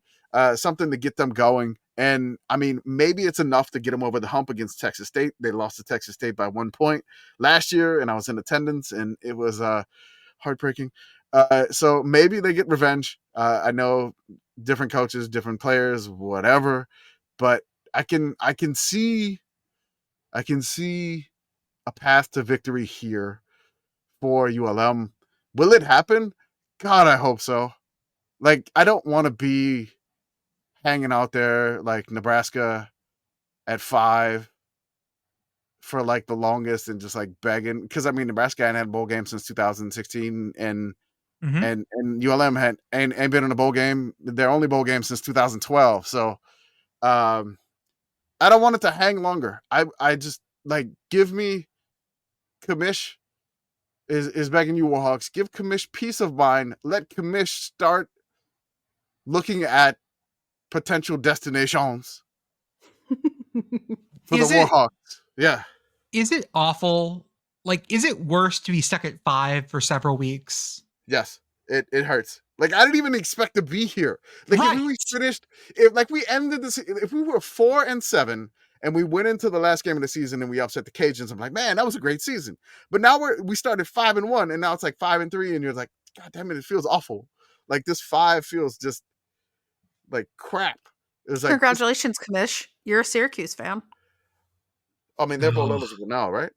E: something to get them going. And I mean, maybe it's enough to get them over the hump against Texas State. They lost to Texas State by 1 point last year, and I was in attendance, and it was heartbreaking. So maybe they get revenge. I know different coaches, different players, whatever, but I can see a path to victory here for ULM. Will it happen? God, I hope so. Like, I don't want to be hanging out there like Nebraska at 5 for like the longest and just like begging, because I mean Nebraska hadn't had a bowl game since 2016, and ULM ain't been in a bowl game, their only bowl game, since 2012. So I don't want it to hang longer. I just like, give me Commish is begging you, Warhawks. Give Commish peace of mind. Let Commish start looking at potential destinations for the Warhawks. Yeah.
C: Is it awful? Like, is it worse to be stuck at 5 for several weeks?
E: Yes. It hurts. Like, I didn't even expect to be here. Like,
C: Right.
E: if we finished, if we were 4-7 and we went into the last game of the season and we upset the Cajuns, I'm like, man, that was a great season. But now we started 5-1 and now it's like 5-3 and you're like, God damn it, it feels awful. Like, this 5 feels just like crap. It was like,
D: Congratulations, Commish. You're a Syracuse fan.
E: I mean, they're bowl
C: Oh.
E: eligible now, right?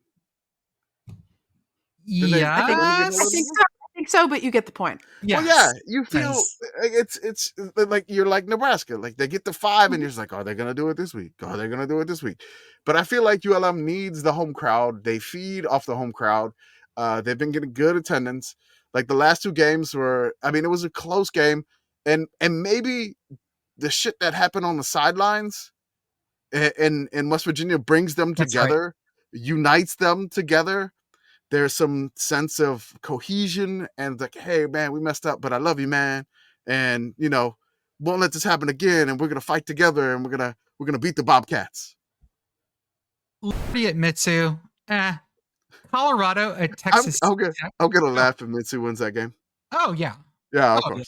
C: Yes.
D: I think so, but you get the point.
C: Yes.
E: Well, yeah, you feel
C: Yes.
E: it's like you're like Nebraska. Like, they get the 5 and you're just like, are they gonna do it this week? Are they gonna do it this week? But I feel like ULM needs the home crowd. They feed off the home crowd. They've been getting good attendance. Like, the last 2 games were, I mean, it was a close game, and maybe the shit that happened on the sidelines in West Virginia brings them
C: That's
E: together, unites them together. There's some sense of cohesion and like, hey man, we messed up, but I love you, man. And won't let this happen again. And we're gonna fight together, and we're gonna beat the Bobcats.
C: Liberty at Mitsu. Colorado at Texas.
E: I'm gonna laugh if Mitsu wins that game.
C: Oh yeah.
E: Yeah, of
C: Oh,
E: course.
C: yeah.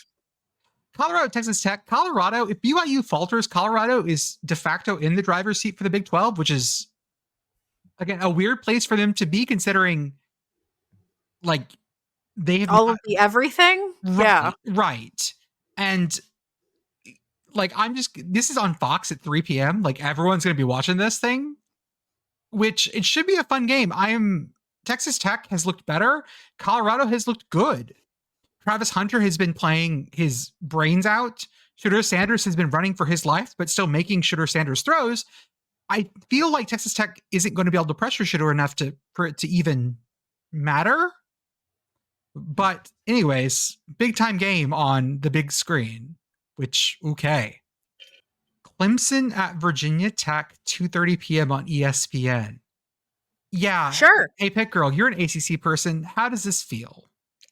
C: Colorado, Texas Tech. Colorado, if BYU falters, Colorado is de facto in the driver's seat for the Big 12, which is, again, a weird place for them to be, considering like they have
D: all of the everything. Yeah.
C: Right. And like, this is on Fox at 3 p.m. Like, everyone's going to be watching this thing, which it should be a fun game. Texas Tech has looked better. Colorado has looked good. Travis Hunter has been playing his brains out. Shooter Sanders has been running for his life, but still making Shooter Sanders throws. I feel like Texas Tech isn't going to be able to pressure Shooter enough for it to even matter. But anyways, big time game on the big screen, which, okay. Clemson at Virginia Tech, 2:30 p.m. on ESPN. Yeah.
D: Sure.
C: Hey, Pitt Girl, you're an ACC person. How does this feel?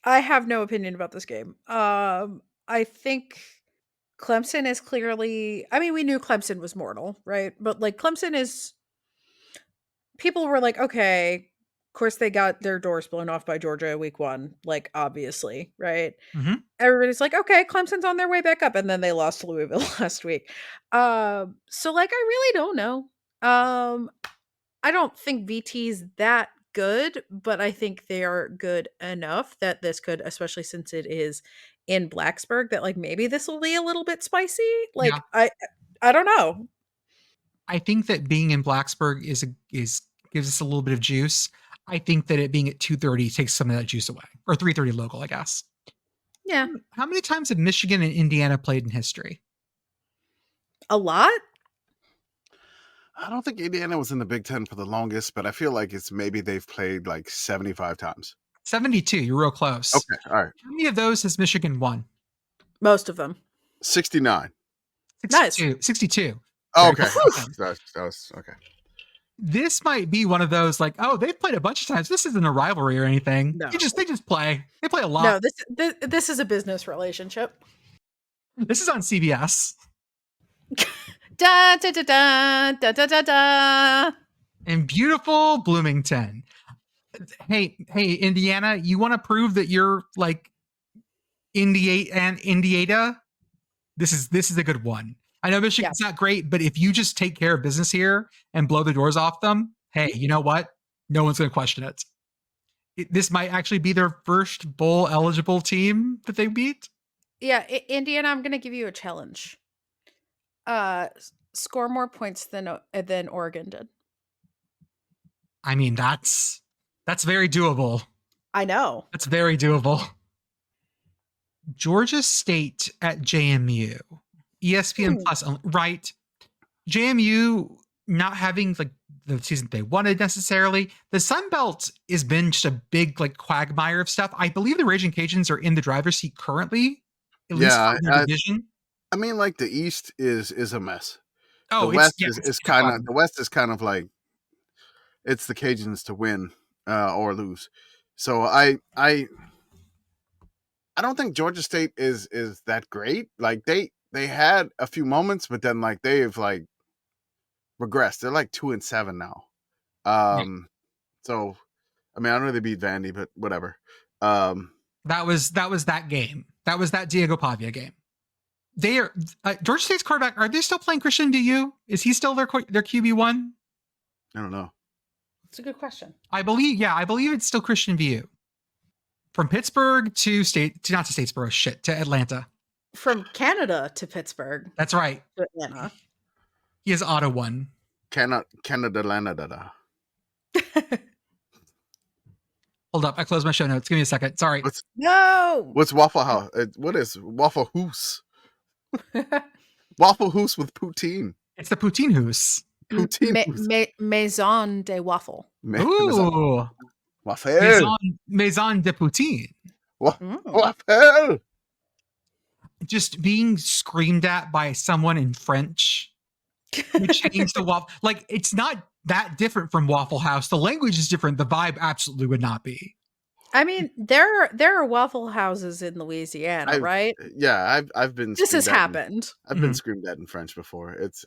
D: I have no opinion about this game. I think Clemson is clearly, I mean, we knew Clemson was mortal, right? But like, Clemson is, people were like, okay, of course they got their doors blown off by Georgia week 1, like, obviously, right?
C: Mhm.
D: Everybody's like, okay, Clemson's on their way back up, and then they lost to Louisville last week. So like, I really don't know. I don't think VT's that good, but I think they are good enough that this could, especially since it is in Blacksburg, that like maybe this will be a little bit spicy. Like,
C: Yeah.
D: I don't know.
C: I think that being in Blacksburg is gives us a little bit of juice. I think that it being at 2:30 takes some of that juice away, or 3:30 local, I guess.
D: Yeah,
C: How many times have Michigan and Indiana played in history?
D: a lot.
E: I don't think Indiana was in the Big Ten for the longest, but I feel like it's maybe they've played like 75 times.
C: 72. You're real close.
E: Okay, all right.
C: How many of those has Michigan won?
D: Most of them.
E: 69.
C: 62. 62.
E: Oh, okay.
C: Very
E: that was okay.
C: This might be one of those like, oh, they've played a bunch of times. This isn't a rivalry or anything.
D: No.
C: They just play. They play a lot.
D: No, this is a business relationship.
C: This is on CBS.
D: Da da da da da da da da.
C: In beautiful Bloomington. Hey, Indiana, you want to prove that you're like Indiana? This is a good one. I know Michigan's not great, but if you just take care of business here and blow the doors off them, hey, you know what? No one's going to question it. This might actually be their first bowl eligible team that they beat.
D: Yeah, Indiana, I'm going to give you a challenge. score more points than Oregon did.
C: I mean, that's very doable.
D: I know.
C: That's very doable. Georgia State at JMU. ESPN Plus, right? JMU not having like the season they wanted necessarily. The Sun Belt has been just a big like quagmire of stuff. I believe the Raging Cajuns are in the driver's seat currently, at least for their division.
E: I mean, like the East is a mess.
C: Oh,
E: the West is kind of like it's the Cajuns to win or lose. So I don't think Georgia State is that great. Like they had a few moments, but then like they've like regressed. They're like 2-7 now. So I mean, I don't know they beat Vandy, but whatever.
C: That was that game. That was that Diego Pavia game. They are Georgia State's quarterback. Are they still playing Christian DU? Is he still their QB1?
E: I don't know.
D: It's a good question.
C: I believe it's still Christian VU. From Pittsburgh to Atlanta.
D: From Canada to Pittsburgh.
C: That's right.
D: To Atlanta.
C: He has auto one.
E: Canada.
C: Hold up, I closed my show notes. Give me a second. Sorry.
E: What's Waffle House? What is Waffle House? Waffle House with poutine.
C: It's the poutine house.
D: Maison de Waffle.
C: Ooh.
E: Waffle.
C: Maison de poutine.
E: Waffle.
C: Just being screamed at by someone in French. Who changed the waffle. Like, it's not that different from Waffle House. The language is different. The vibe absolutely would not be.
D: I mean, there are Waffle Houses in Louisiana, right?
E: Yeah, I've been.
D: This has happened.
E: I've been screamed at in French before. It's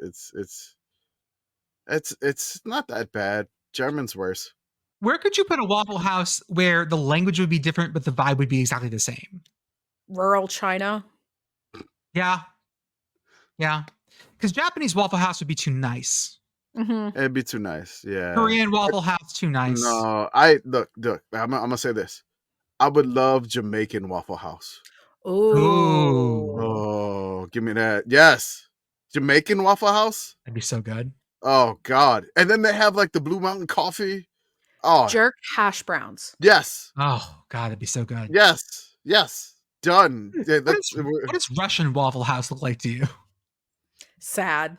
E: not that bad. German's worse.
C: Where could you put a Waffle House where the language would be different, but the vibe would be exactly the same?
D: Rural China.
C: Yeah. Because Japanese Waffle House would be too nice.
D: Mm-hmm.
E: It'd be too nice. Yeah.
C: Korean Waffle House, too nice.
E: No, look. I'm gonna say this. I would love Jamaican Waffle House.
D: Ooh.
E: Oh, give me that. Yes. Jamaican Waffle House?
C: That'd be so good.
E: Oh, God. And then they have like the Blue Mountain coffee. Oh.
D: Jerk hash browns.
E: Yes.
C: Oh, God, that'd be so good.
E: Yes. Done. Yeah,
C: what does Russian Waffle House look like to you?
D: Sad.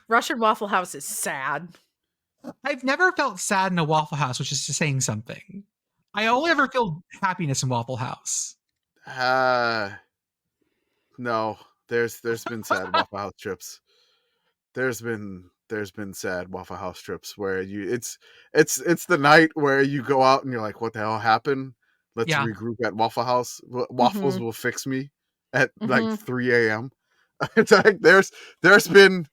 D: Russian Waffle House is sad.
C: I've never felt sad in a Waffle House, which is saying something. I only ever feel happiness in Waffle House.
E: No. There's been sad Waffle House trips. There's been sad Waffle House trips where it's the night where you go out and you're like, what the hell happened? Let's regroup at Waffle House. Waffles will fix me at like 3 a.m. It's like there's been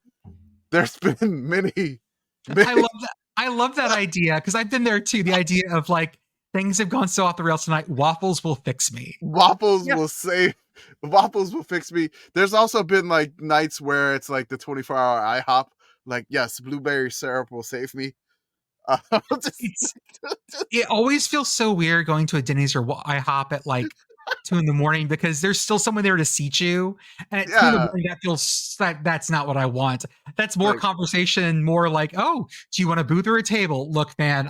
E: many.
C: I love that idea because I've been there too. The idea of like things have gone so off the rails tonight. Waffles will fix me.
E: Waffles will fix me. There's also been like nights where it's like the 24-hour IHOP. Like, yes, blueberry syrup will save me.
C: It always feels so weird going to a Denny's or IHOP at like 2 a.m. because there's still someone there to seat you. And at 2 a.m, that feels that's not what I want. That's more conversation, more like, oh, do you want a booth or a table? Look, man,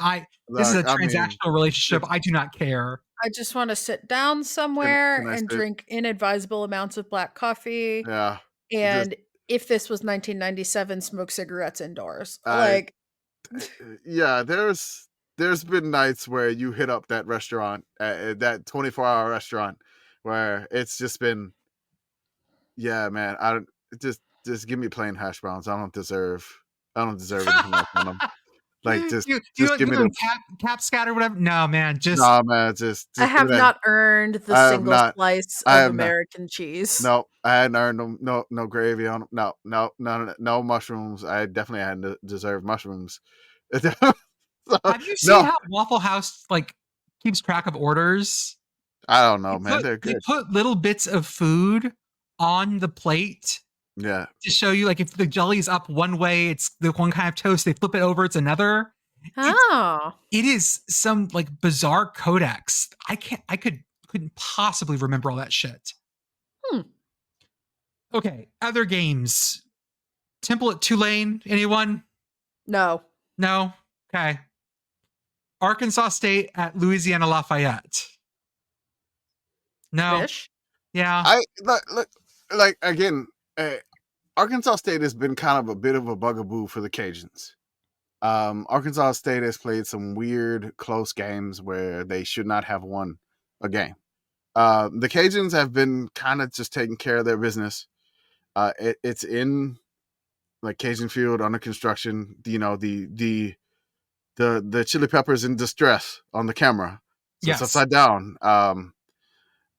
C: this is a transactional relationship. I do not care.
D: I just want to sit down somewhere and drink inadvisable amounts of black coffee.
E: Yeah.
D: And if this was 1997, smoke cigarettes indoors.
E: Yeah, there's been nights where you hit up that restaurant, that 24-hour restaurant, where it's just been, yeah, man. Just give me plain hash browns. I don't deserve anything else on them. Like just give me the
C: cap scatter, whatever. No, man,
E: just
D: I have not earned the single slice of American cheese.
E: No, I hadn't earned them. No gravy on them. No mushrooms. I definitely hadn't deserved mushrooms.
C: Have you seen how Waffle House like keeps track of orders?
E: I don't know, man. They're good.
C: They put little bits of food on the plate.
E: Yeah.
C: To show you, like, if the jelly's up one way, it's the one kind of toast. They flip it over, it's another. It is some like bizarre codex. I couldn't possibly remember all that shit. Okay, other games Temple at Tulane. Anyone?
D: No.
C: No? Okay. Arkansas State at Louisiana Lafayette. No.
D: Fish?
C: Yeah.
E: I look like again. Arkansas State has been kind of a bit of a bugaboo for the Cajuns. Arkansas State has played some weird close games where they should not have won a game. The Cajuns have been kind of just taking care of their business. It's in like Cajun Field under construction. You know, the chili peppers in distress on the camera. So
C: Yes.
E: it's upside down.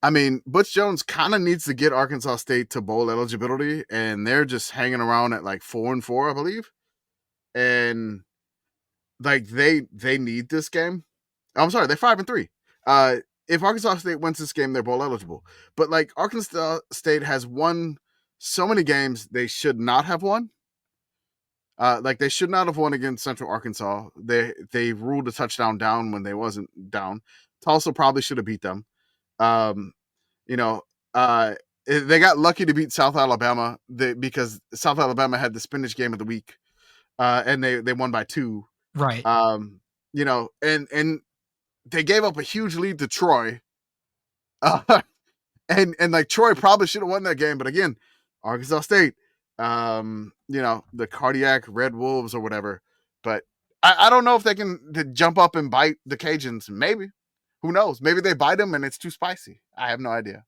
E: I mean, Butch Jones kind of needs to get Arkansas State to bowl eligibility, and they're just hanging around at like 4-4, I believe. And like they need this game. I'm sorry, they're 5-3. If Arkansas State wins this game, they're bowl eligible. But like Arkansas State has won so many games they should not have won. Like they should not have won against Central Arkansas. They ruled a touchdown down when they wasn't down. Tulsa probably should have beat them. They got lucky to beat South Alabama because South Alabama had the spinach game of the week, and they won by 2.
C: Right.
E: And they gave up a huge lead to Troy, and like Troy probably should have won that game, but again, Arkansas State, the cardiac Red Wolves or whatever. But I don't know if they can jump up and bite the Cajuns. Maybe. Who knows? Maybe they bite them and it's too spicy. I have no idea.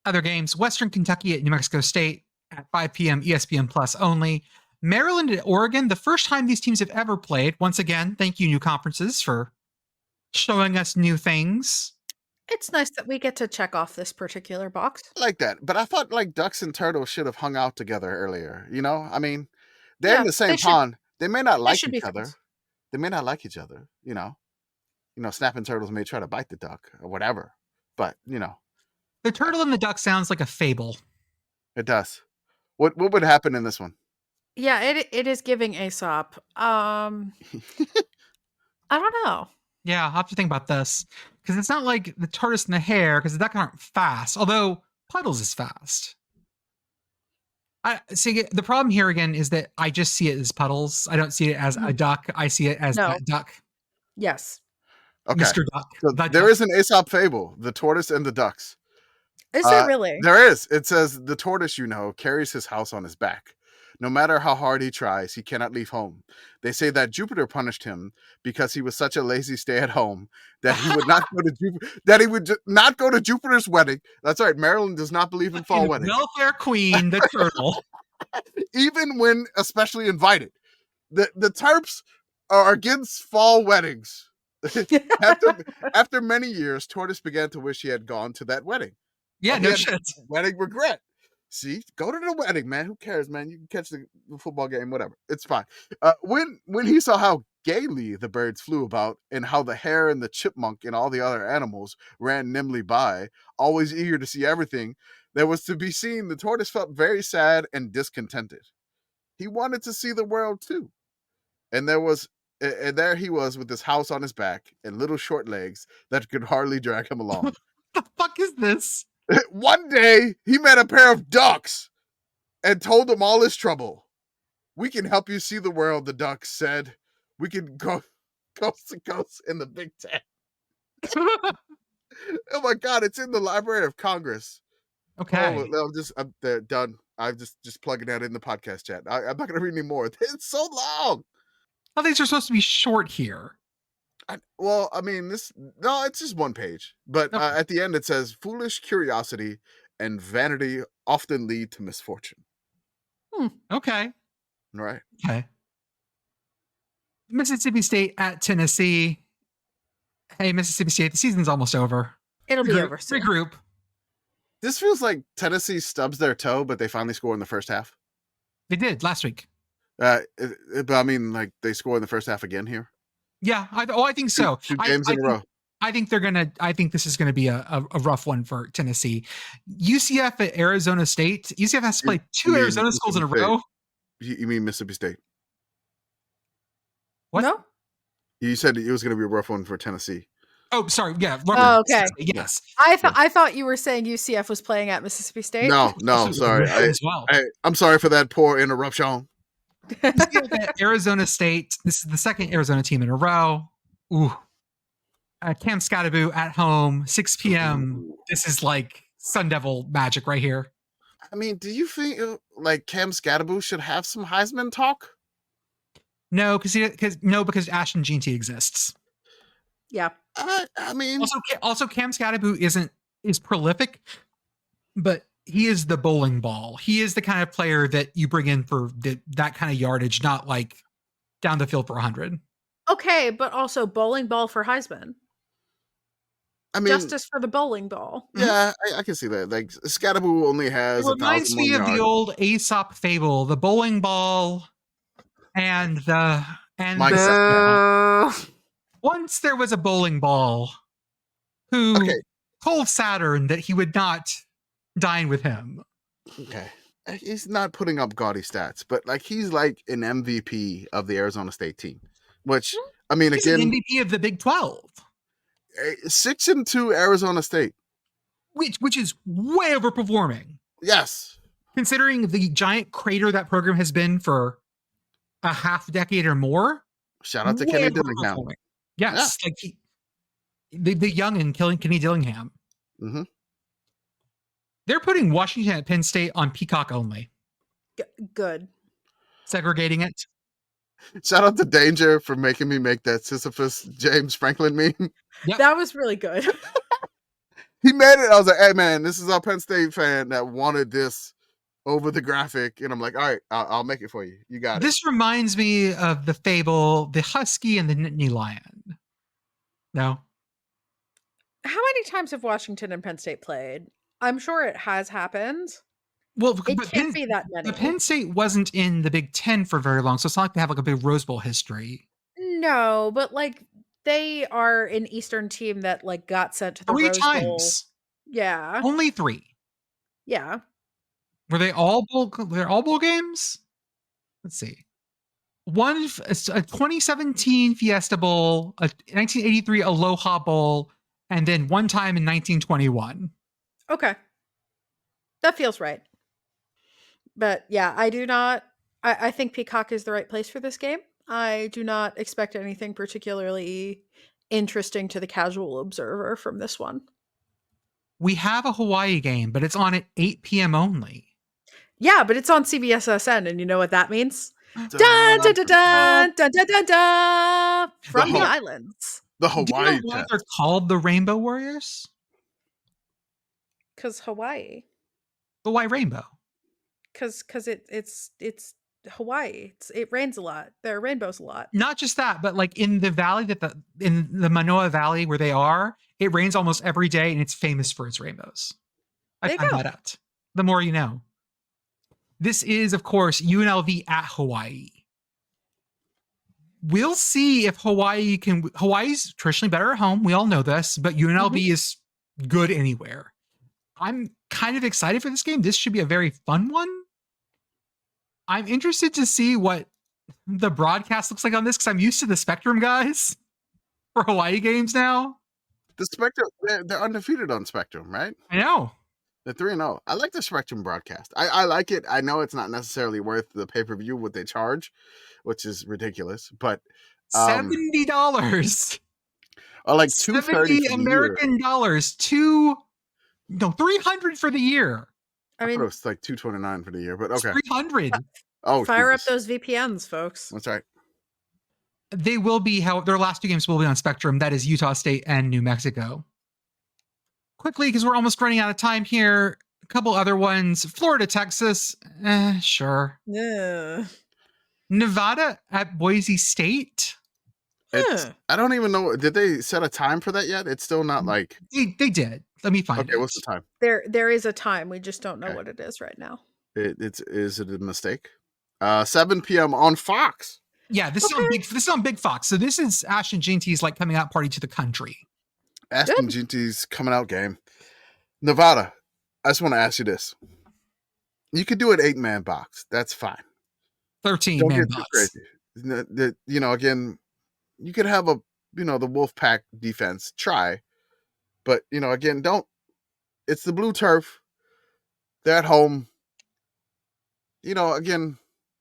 C: Other games, Western Kentucky at New Mexico State at 5 p.m. ESPN Plus only. Maryland at Oregon, the first time these teams have ever played. Once again, thank you, new conferences, for showing us new things.
D: It's nice that we get to check off this particular box.
E: I like that. But I thought like ducks and turtles should have hung out together earlier. You know, I mean, they're in the same pond. They may not like each other. They may not like each other, snapping turtles may try to bite the duck or whatever. But,
C: The turtle and the duck sounds like a fable.
E: It does. What would happen in this one?
D: Yeah, it is giving Aesop. I don't know.
C: Yeah, I'll have to think about this. Because it's not like the tortoise and the hare, because the duck aren't fast. Although Puddles is fast. The problem here again is that I just see it as Puddles. I don't see it as a duck. I see it as that duck.
D: Yes.
E: Okay.
C: Mr. Duck.
E: So there is an Aesop fable, the tortoise and the ducks.
D: Is there really?
E: There is. It says the tortoise, carries his house on his back. No matter how hard he tries, he cannot leave home. They say that Jupiter punished him because he was such a lazy stay-at-home that he would not not go to Jupiter's wedding. That's right. Maryland does not believe in fall weddings.
C: Welfare queen, the turtle.
E: Even when especially invited. The Terps are against fall weddings. After many years, Tortoise began to wish he had gone to that wedding.
C: Yeah, no shit.
E: Wedding regret. See, go to the wedding, man. Who cares, man? You can catch the football game, whatever. It's fine. When he saw how gaily the birds flew about and how the hare and the chipmunk and all the other animals ran nimbly by, always eager to see everything that was to be seen, the tortoise felt very sad and discontented. He wanted to see the world too. And there he was with his house on his back and little short legs that could hardly drag him along.
C: What the fuck is this?
E: One day, he met a pair of ducks and told them all his trouble. "We can help you see the world," the ducks said. "We can go coast to coast in the Big Ten." Oh my God, it's in the Library of Congress.
C: Okay.
E: I'm done. I'm just plugging that in the podcast chat. I'm not going to read any more. It's so long.
C: Oh, these are supposed to be short here.
E: It's just one page. But at the end, it says, "Foolish curiosity and vanity often lead to misfortune."
C: Okay.
E: Right.
C: Okay. Mississippi State at Tennessee. Hey, Mississippi State, the season's almost over.
D: It'll be over soon.
C: Regroup.
E: This feels like Tennessee stubs their toe, but they finally score in the first half.
C: They did last week.
E: But I mean, like they score in the first half again here.
C: Yeah. I think so.
E: Two games in a row.
C: I think this is going to be a rough one for Tennessee. UCF at Arizona State. UCF has to play two Arizona schools in a row.
E: You mean Mississippi State?
C: What?
D: No.
E: You said it was going to be a rough one for Tennessee.
C: Oh, sorry. Yeah.
D: Oh, okay.
C: Yes.
D: I thought you were saying UCF was playing at Mississippi State.
E: No,
C: Also
E: sorry.
C: as well.
E: I'm sorry for that poor interruption.
C: Arizona State. This is the second Arizona team in a row. Ooh. Camp Scattaboo at home, 6 p.m.
E: Ooh.
C: This is like Sun Devil magic right here.
E: I mean, do you think like Cam Scattaboo should have some Heisman talk?
C: No, because Ashton Jeanty exists.
D: Yeah.
E: I mean,
C: also Cam Scattaboo is prolific, but he is the bowling ball. He is the kind of player that you bring in for that kind of yardage, not like down the field for 100.
D: Okay, but also bowling ball for Heisman.
E: I mean,
D: Justice for the bowling ball.
E: Yeah, I can see that. Like Scattaboo only has
C: It reminds me of the old Aesop fable, the bowling ball and the once there was a bowling ball who told Saturn that he would not dine with him.
E: Okay. He's not putting up gaudy stats, but like he's like an MVP of the Arizona State team, which I mean,
C: he's
E: again,
C: an MVP of the Big 12.
E: 6-2 Arizona State,
C: which is way overperforming.
E: Yes,
C: considering the giant crater that program has been for a half decade or more.
E: Shout out to Kenny Dillingham.
C: Yes, like the young and killing Kenny Dillingham.
E: Mm-hmm.
C: They're putting Washington at Penn State on Peacock only.
D: Good.
C: Segregating it.
E: Shout out to Danger for making me make that Sisyphus James Franklin meme.
D: Yep. That was really good.
E: He made it. I was like, hey, man, this is our Penn State fan that wanted this over the graphic. And I'm like, all right, I'll make it for you. You got it.
C: This reminds me of the fable, the Husky and the Nittany Lion. No?
D: How many times have Washington and Penn State played? I'm sure it has happened.
C: Well,
D: it can't be that many.
C: But Penn State wasn't in the Big Ten for very long, so it's not like they have like a big Rose Bowl history.
D: No, but like they are an Eastern team that like got sent to the Rose Bowl. Yeah.
C: Only 3.
D: Yeah.
C: Were they all bowl games? Let's see. One, a 2017 Fiesta Bowl, a 1983 Aloha Bowl, and then one time in 1921.
D: Okay. That feels right. But yeah, I think Peacock is the right place for this game. I do not expect anything particularly interesting to the casual observer from this one.
C: We have a Hawaii game, but it's on at 8 p.m. only.
D: Yeah, but it's on CBSSN, and you know what that means? Dun, dun, dun, dun, dun, dun, dun, dun, from the islands.
E: The Hawaii
C: Do you know why they're called the Rainbow Warriors?
D: Because Hawaii.
C: The White Rainbow.
D: Because it's Hawaii. It rains a lot. There are rainbows a lot.
C: Not just that, but like in the valley in the Manoa Valley where they are, it rains almost every day, and it's famous for its rainbows. I found that out. The more you know. This is, of course, UNLV at Hawaii. We'll see if Hawaii's traditionally better at home. We all know this, but UNLV is good anywhere. I'm kind of excited for this game. This should be a very fun one. I'm interested to see what the broadcast looks like on this because I'm used to the Spectrum guys for Hawaii games now.
E: The Spectrum, they're undefeated on Spectrum, right?
C: I know.
E: They're 3-0. I like the Spectrum broadcast. I like it. I know it's not necessarily worth the pay-per-view what they charge, which is ridiculous, but
C: $70.
E: Or like $230
C: American dollars. $300 for the year.
E: I mean, it's like $229 for the year, but okay.
C: $300.
E: Oh,
D: fire up those VPNs, folks.
E: That's right.
C: They will be their last 2 games will be on Spectrum. That is Utah State and New Mexico. Quickly, because we're almost running out of time here. A couple other ones. Florida, Texas. Sure.
D: Yeah.
C: Nevada at Boise State.
E: I don't even know. Did they set a time for that yet? It's still not like
C: they did. Let me find it.
E: Okay, what's the time?
D: There is a time. We just don't know what it is right now.
E: Is it a mistake? 7 p.m. on Fox.
C: Yeah, this is on Big Fox. So this is Ashton Jeanty's like coming out party to the country.
E: Ashton Jeanty's coming out game. Nevada, I just want to ask you this. You could do an 8-man box. That's fine.
C: 13-man box.
E: Crazy. Again, you could have a the Wolfpack defense try. But, again, it's the blue turf. They're at home. Again.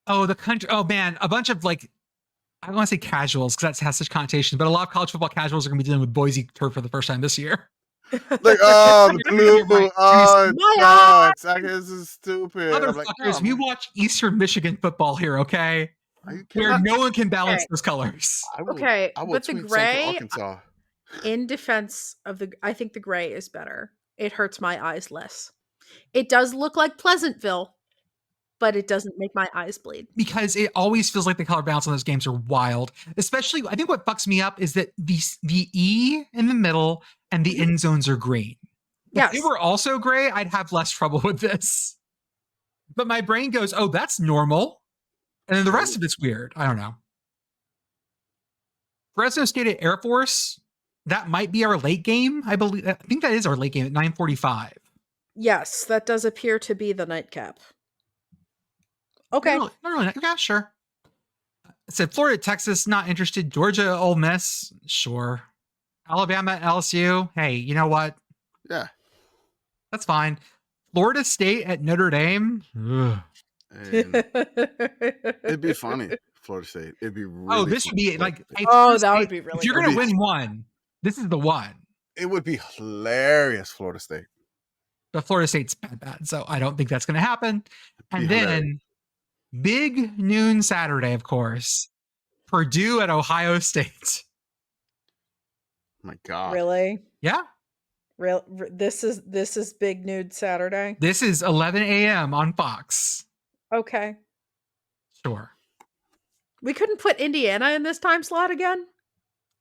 C: Oh, the country. Oh, man. A bunch of I don't want to say casuals because that has such connotation, but a lot of college football casuals are going to be dealing with Boise turf for the first time this year.
E: The blue. Oh, it
D: My
E: sucks. I guess it's stupid.
C: Motherfuckers, we watch Eastern Michigan football here, okay? Where no one can balance those colors.
E: I will
D: but the
E: tweet
D: gray,
E: Arkansas.
D: in defense of I think the gray is better. It hurts my eyes less. It does look like Pleasantville, but it doesn't make my eyes bleed.
C: Because it always feels like the color balance on those games are wild. Especially, I think what fucks me up is that the E in the middle and the end zones are green.
D: Yes.
C: If they were also gray, I'd have less trouble with this. But my brain goes, oh, that's normal. And then the rest of it's weird. I don't know. Fresno State at Air Force, that might be our late game. I think that is our late game at 9:45.
D: Yes, that does appear to be the nightcap. Okay.
C: Not really. Yeah, sure. I said Florida, Texas, not interested. Georgia, Ole Miss, sure. Alabama, LSU. Hey, you know what?
E: Yeah.
C: That's fine. Florida State at Notre Dame.
E: It'd be funny. Florida State. It'd be really
C: this would be
D: that would be really
C: if you're going to win one, this is the one.
E: It would be hilarious, Florida State.
C: But Florida State's bad. So I don't think that's going to happen. And then big noon Saturday, of course, Purdue at Ohio State.
E: My God.
D: Really?
C: Yeah.
D: This is big nude Saturday.
C: This is 11 a.m. on Fox.
D: Okay.
C: Sure.
D: We couldn't put Indiana in this time slot again?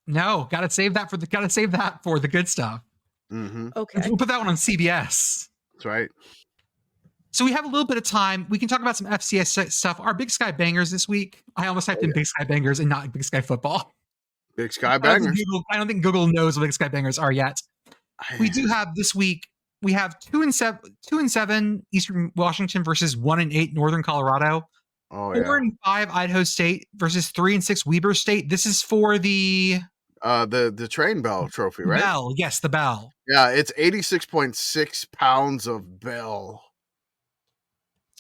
C: No, gotta save that for the good stuff.
E: Mm-hmm.
D: Okay.
C: We'll put that one on CBS.
E: That's right.
C: So we have a little bit of time. We can talk about some FCS stuff. Our Big Sky Bangers this week. I almost typed in Big Sky Bangers and not Big Sky Football.
E: Big Sky Bangers.
C: I don't think Google knows what Big Sky Bangers are yet. We do have this week. We have 2-7 Eastern Washington versus 1-8 Northern Colorado. 4-5 Idaho State versus 3-6 Weber State. This is for the
E: Train Bell Trophy, right?
C: Bell, yes, the Bell.
E: Yeah, it's 86.6 pounds of Bell.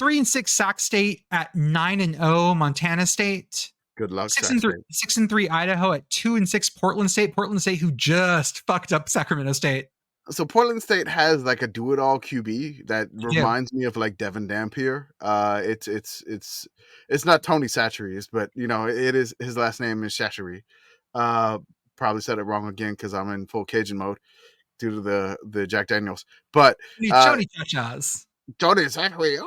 C: 3-6 Sac State at 9-0 Montana State.
E: Good luck.
C: 6-3 Idaho at 2-6 Portland State. Portland State, who just fucked up Sacramento State.
E: So Portland State has like a do-it-all QB that reminds me of like Devin Dampier. It's not Tony Chachery, but it is. His last name is Chachery. Probably said it wrong again because I'm in full Cajun mode due to the Jack Daniels. But
C: Tony Chachas.
E: Tony Chachery.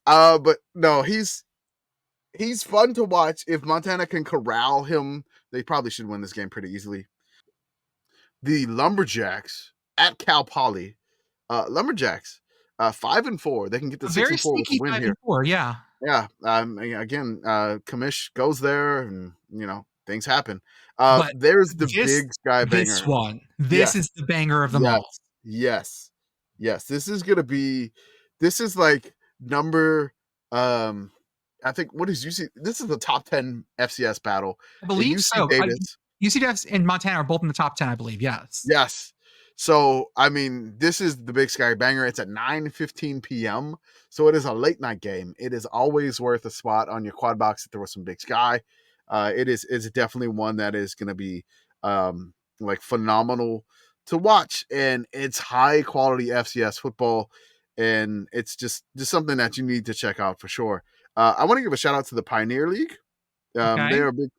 E: But no, he's fun to watch. If Montana can corral him, they probably should win this game pretty easily. The Lumberjacks at Cal Poly. Lumberjacks 5-4. They can get the 6-4 with the win here.
C: 5-4, yeah.
E: Yeah. Again, Commish goes there, and things happen. But there's the Big Sky Banger.
C: This one. This is the banger of them all.
E: Yes. This is gonna be. This is like number. I think what is UC? This is the top 10 FCS battle.
C: I believe so. UC Davis and Montana are both in the top 10, I believe. Yes.
E: Yes. So, I mean, this is the Big Sky Banger. It's at 9:15 p.m. So it is a late night game. It is always worth a spot on your quad box if there was some Big Sky. It's definitely one that is going to be like phenomenal to watch, and it's high quality FCS football, and it's just something that you need to check out for sure. I want to give a shout out to the Pioneer League. They are big.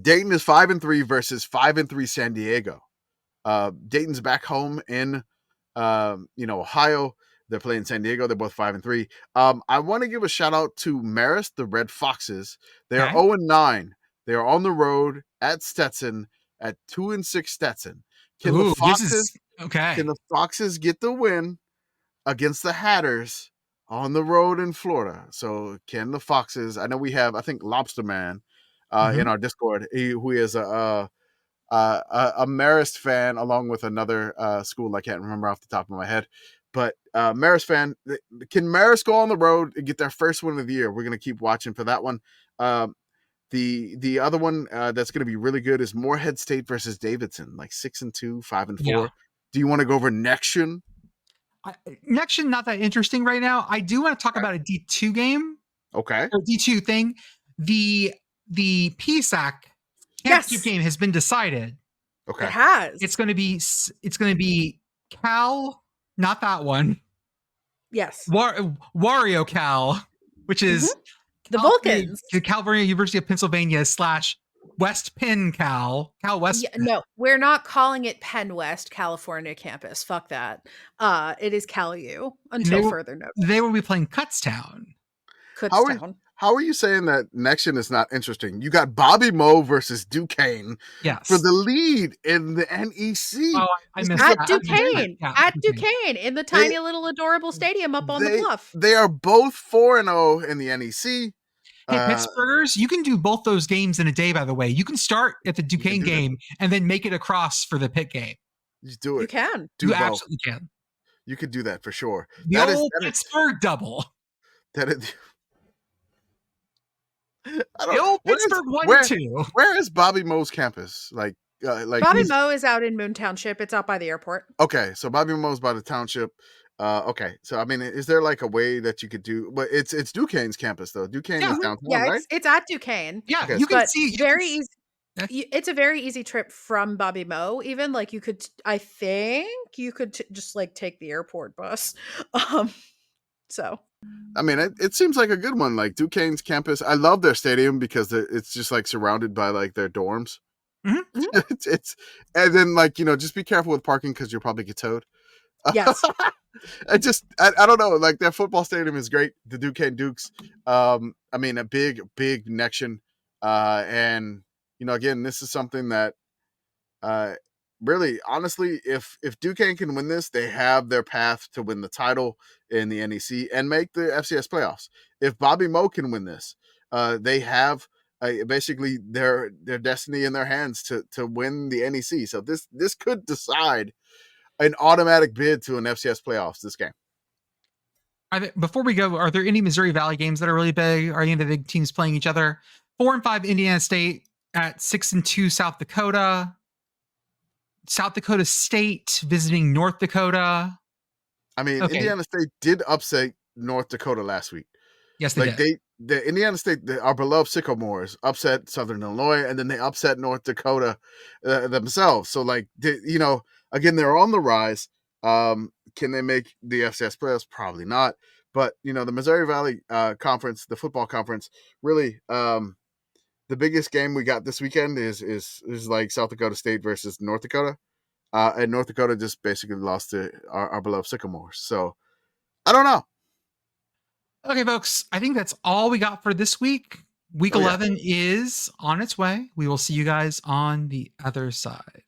E: Dayton is 5-3 versus 5-3 San Diego. Dayton's back home in Ohio. They're playing San Diego. They're both 5-3. I want to give a shout out to Marist, the Red Foxes. They are 0-9. They are on the road at Stetson at 2-6 Stetson. Can the Foxes get the win against the Hatters on the road in Florida? So can the Foxes? I know we have, I think, Lobster Man in our Discord, who is a Marist fan along with another school I can't remember off the top of my head. But Marist fan, can Marist go on the road and get their first win of the year? We're going to keep watching for that one. The other one that's going to be really good is Morehead State versus Davidson, like 6-2, 5-4.
C: Yeah.
E: Do you want to go over NECtion?
C: NECtion not that interesting right now. I do want to talk about a D2 game.
E: Okay.
C: Or D2 thing. The PSAC championship game has been decided.
E: Okay.
D: It has.
C: It's going to be Cal, not that one.
D: Yes.
C: Wario Cal, which is
D: the Vulcans.
C: California University of Pennsylvania / West Penn Cal West.
D: Yeah, no, we're not calling it Penn West California campus. Fuck that. It is Cal U until further notice.
C: They will be playing Kutztown.
E: How are you saying that NECtion is not interesting? You got Bobby Moe versus Duquesne for the lead in the NEC.
C: Oh, I missed
D: at
C: that.
D: Duquesne. At Duquesne in the tiny little adorable stadium up on the bluff.
E: They are both 4-0 in the NEC.
C: Hey, Pittsburghers, you can do both those games in a day, by the way. You can start at the Duquesne game and then make it across for the Pitt game.
E: You do it.
D: You can.
C: You absolutely can.
E: You could do that for sure.
C: The old Pittsburgh double.
E: That is...
C: The old Pittsburgh 1-2.
E: Where is Bobby Moe's campus? Like
D: Bobby Moe is out in Moon Township. It's out by the airport.
E: Okay, so Bobby Moe's by the township. Okay, so I mean, is there like a way that you could do? But it's Duquesne's campus though. Duquesne is downtown, right?
D: It's at Duquesne.
C: Yeah,
E: okay,
C: you can see.
D: Very easy. It's a very easy trip from Bobby Moe. Even like you could, I think you could just like take the airport bus. So.
E: I mean, it seems like a good one. Like Duquesne's campus, I love their stadium because it's just like surrounded by like their dorms.
C: Mm-hmm.
E: it's and then like just be careful with parking because you'll probably get towed.
D: Yes.
E: I don't know. Like their football stadium is great. The Duquesne Dukes. I mean, a big NECtion. And again, this is something that really, honestly, if Duquesne can win this, they have their path to win the title in the NEC and make the FCS playoffs. If Bobby Moe can win this, they have basically their destiny in their hands to win the NEC. So this could decide an automatic bid to an FCS playoffs this game.
C: Before we go, are there any Missouri Valley games that are really big? Are any of the big teams playing each other? 4-5 Indiana State at 6-2 South Dakota. South Dakota State visiting North Dakota.
E: I mean, Indiana State did upset North Dakota last week.
C: Yes, they did.
E: The Indiana State, our beloved Sycamores, upset Southern Illinois, and then they upset North Dakota themselves. So, like, again, they're on the rise. Can they make the FCS playoffs? Probably not. But the Missouri Valley Conference, the football conference, really, the biggest game we got this weekend is like South Dakota State versus North Dakota, and North Dakota just basically lost to our beloved Sycamores. So, I don't know.
C: Okay, folks, I think that's all we got for this week. Week 11 is on its way. We will see you guys on the other side.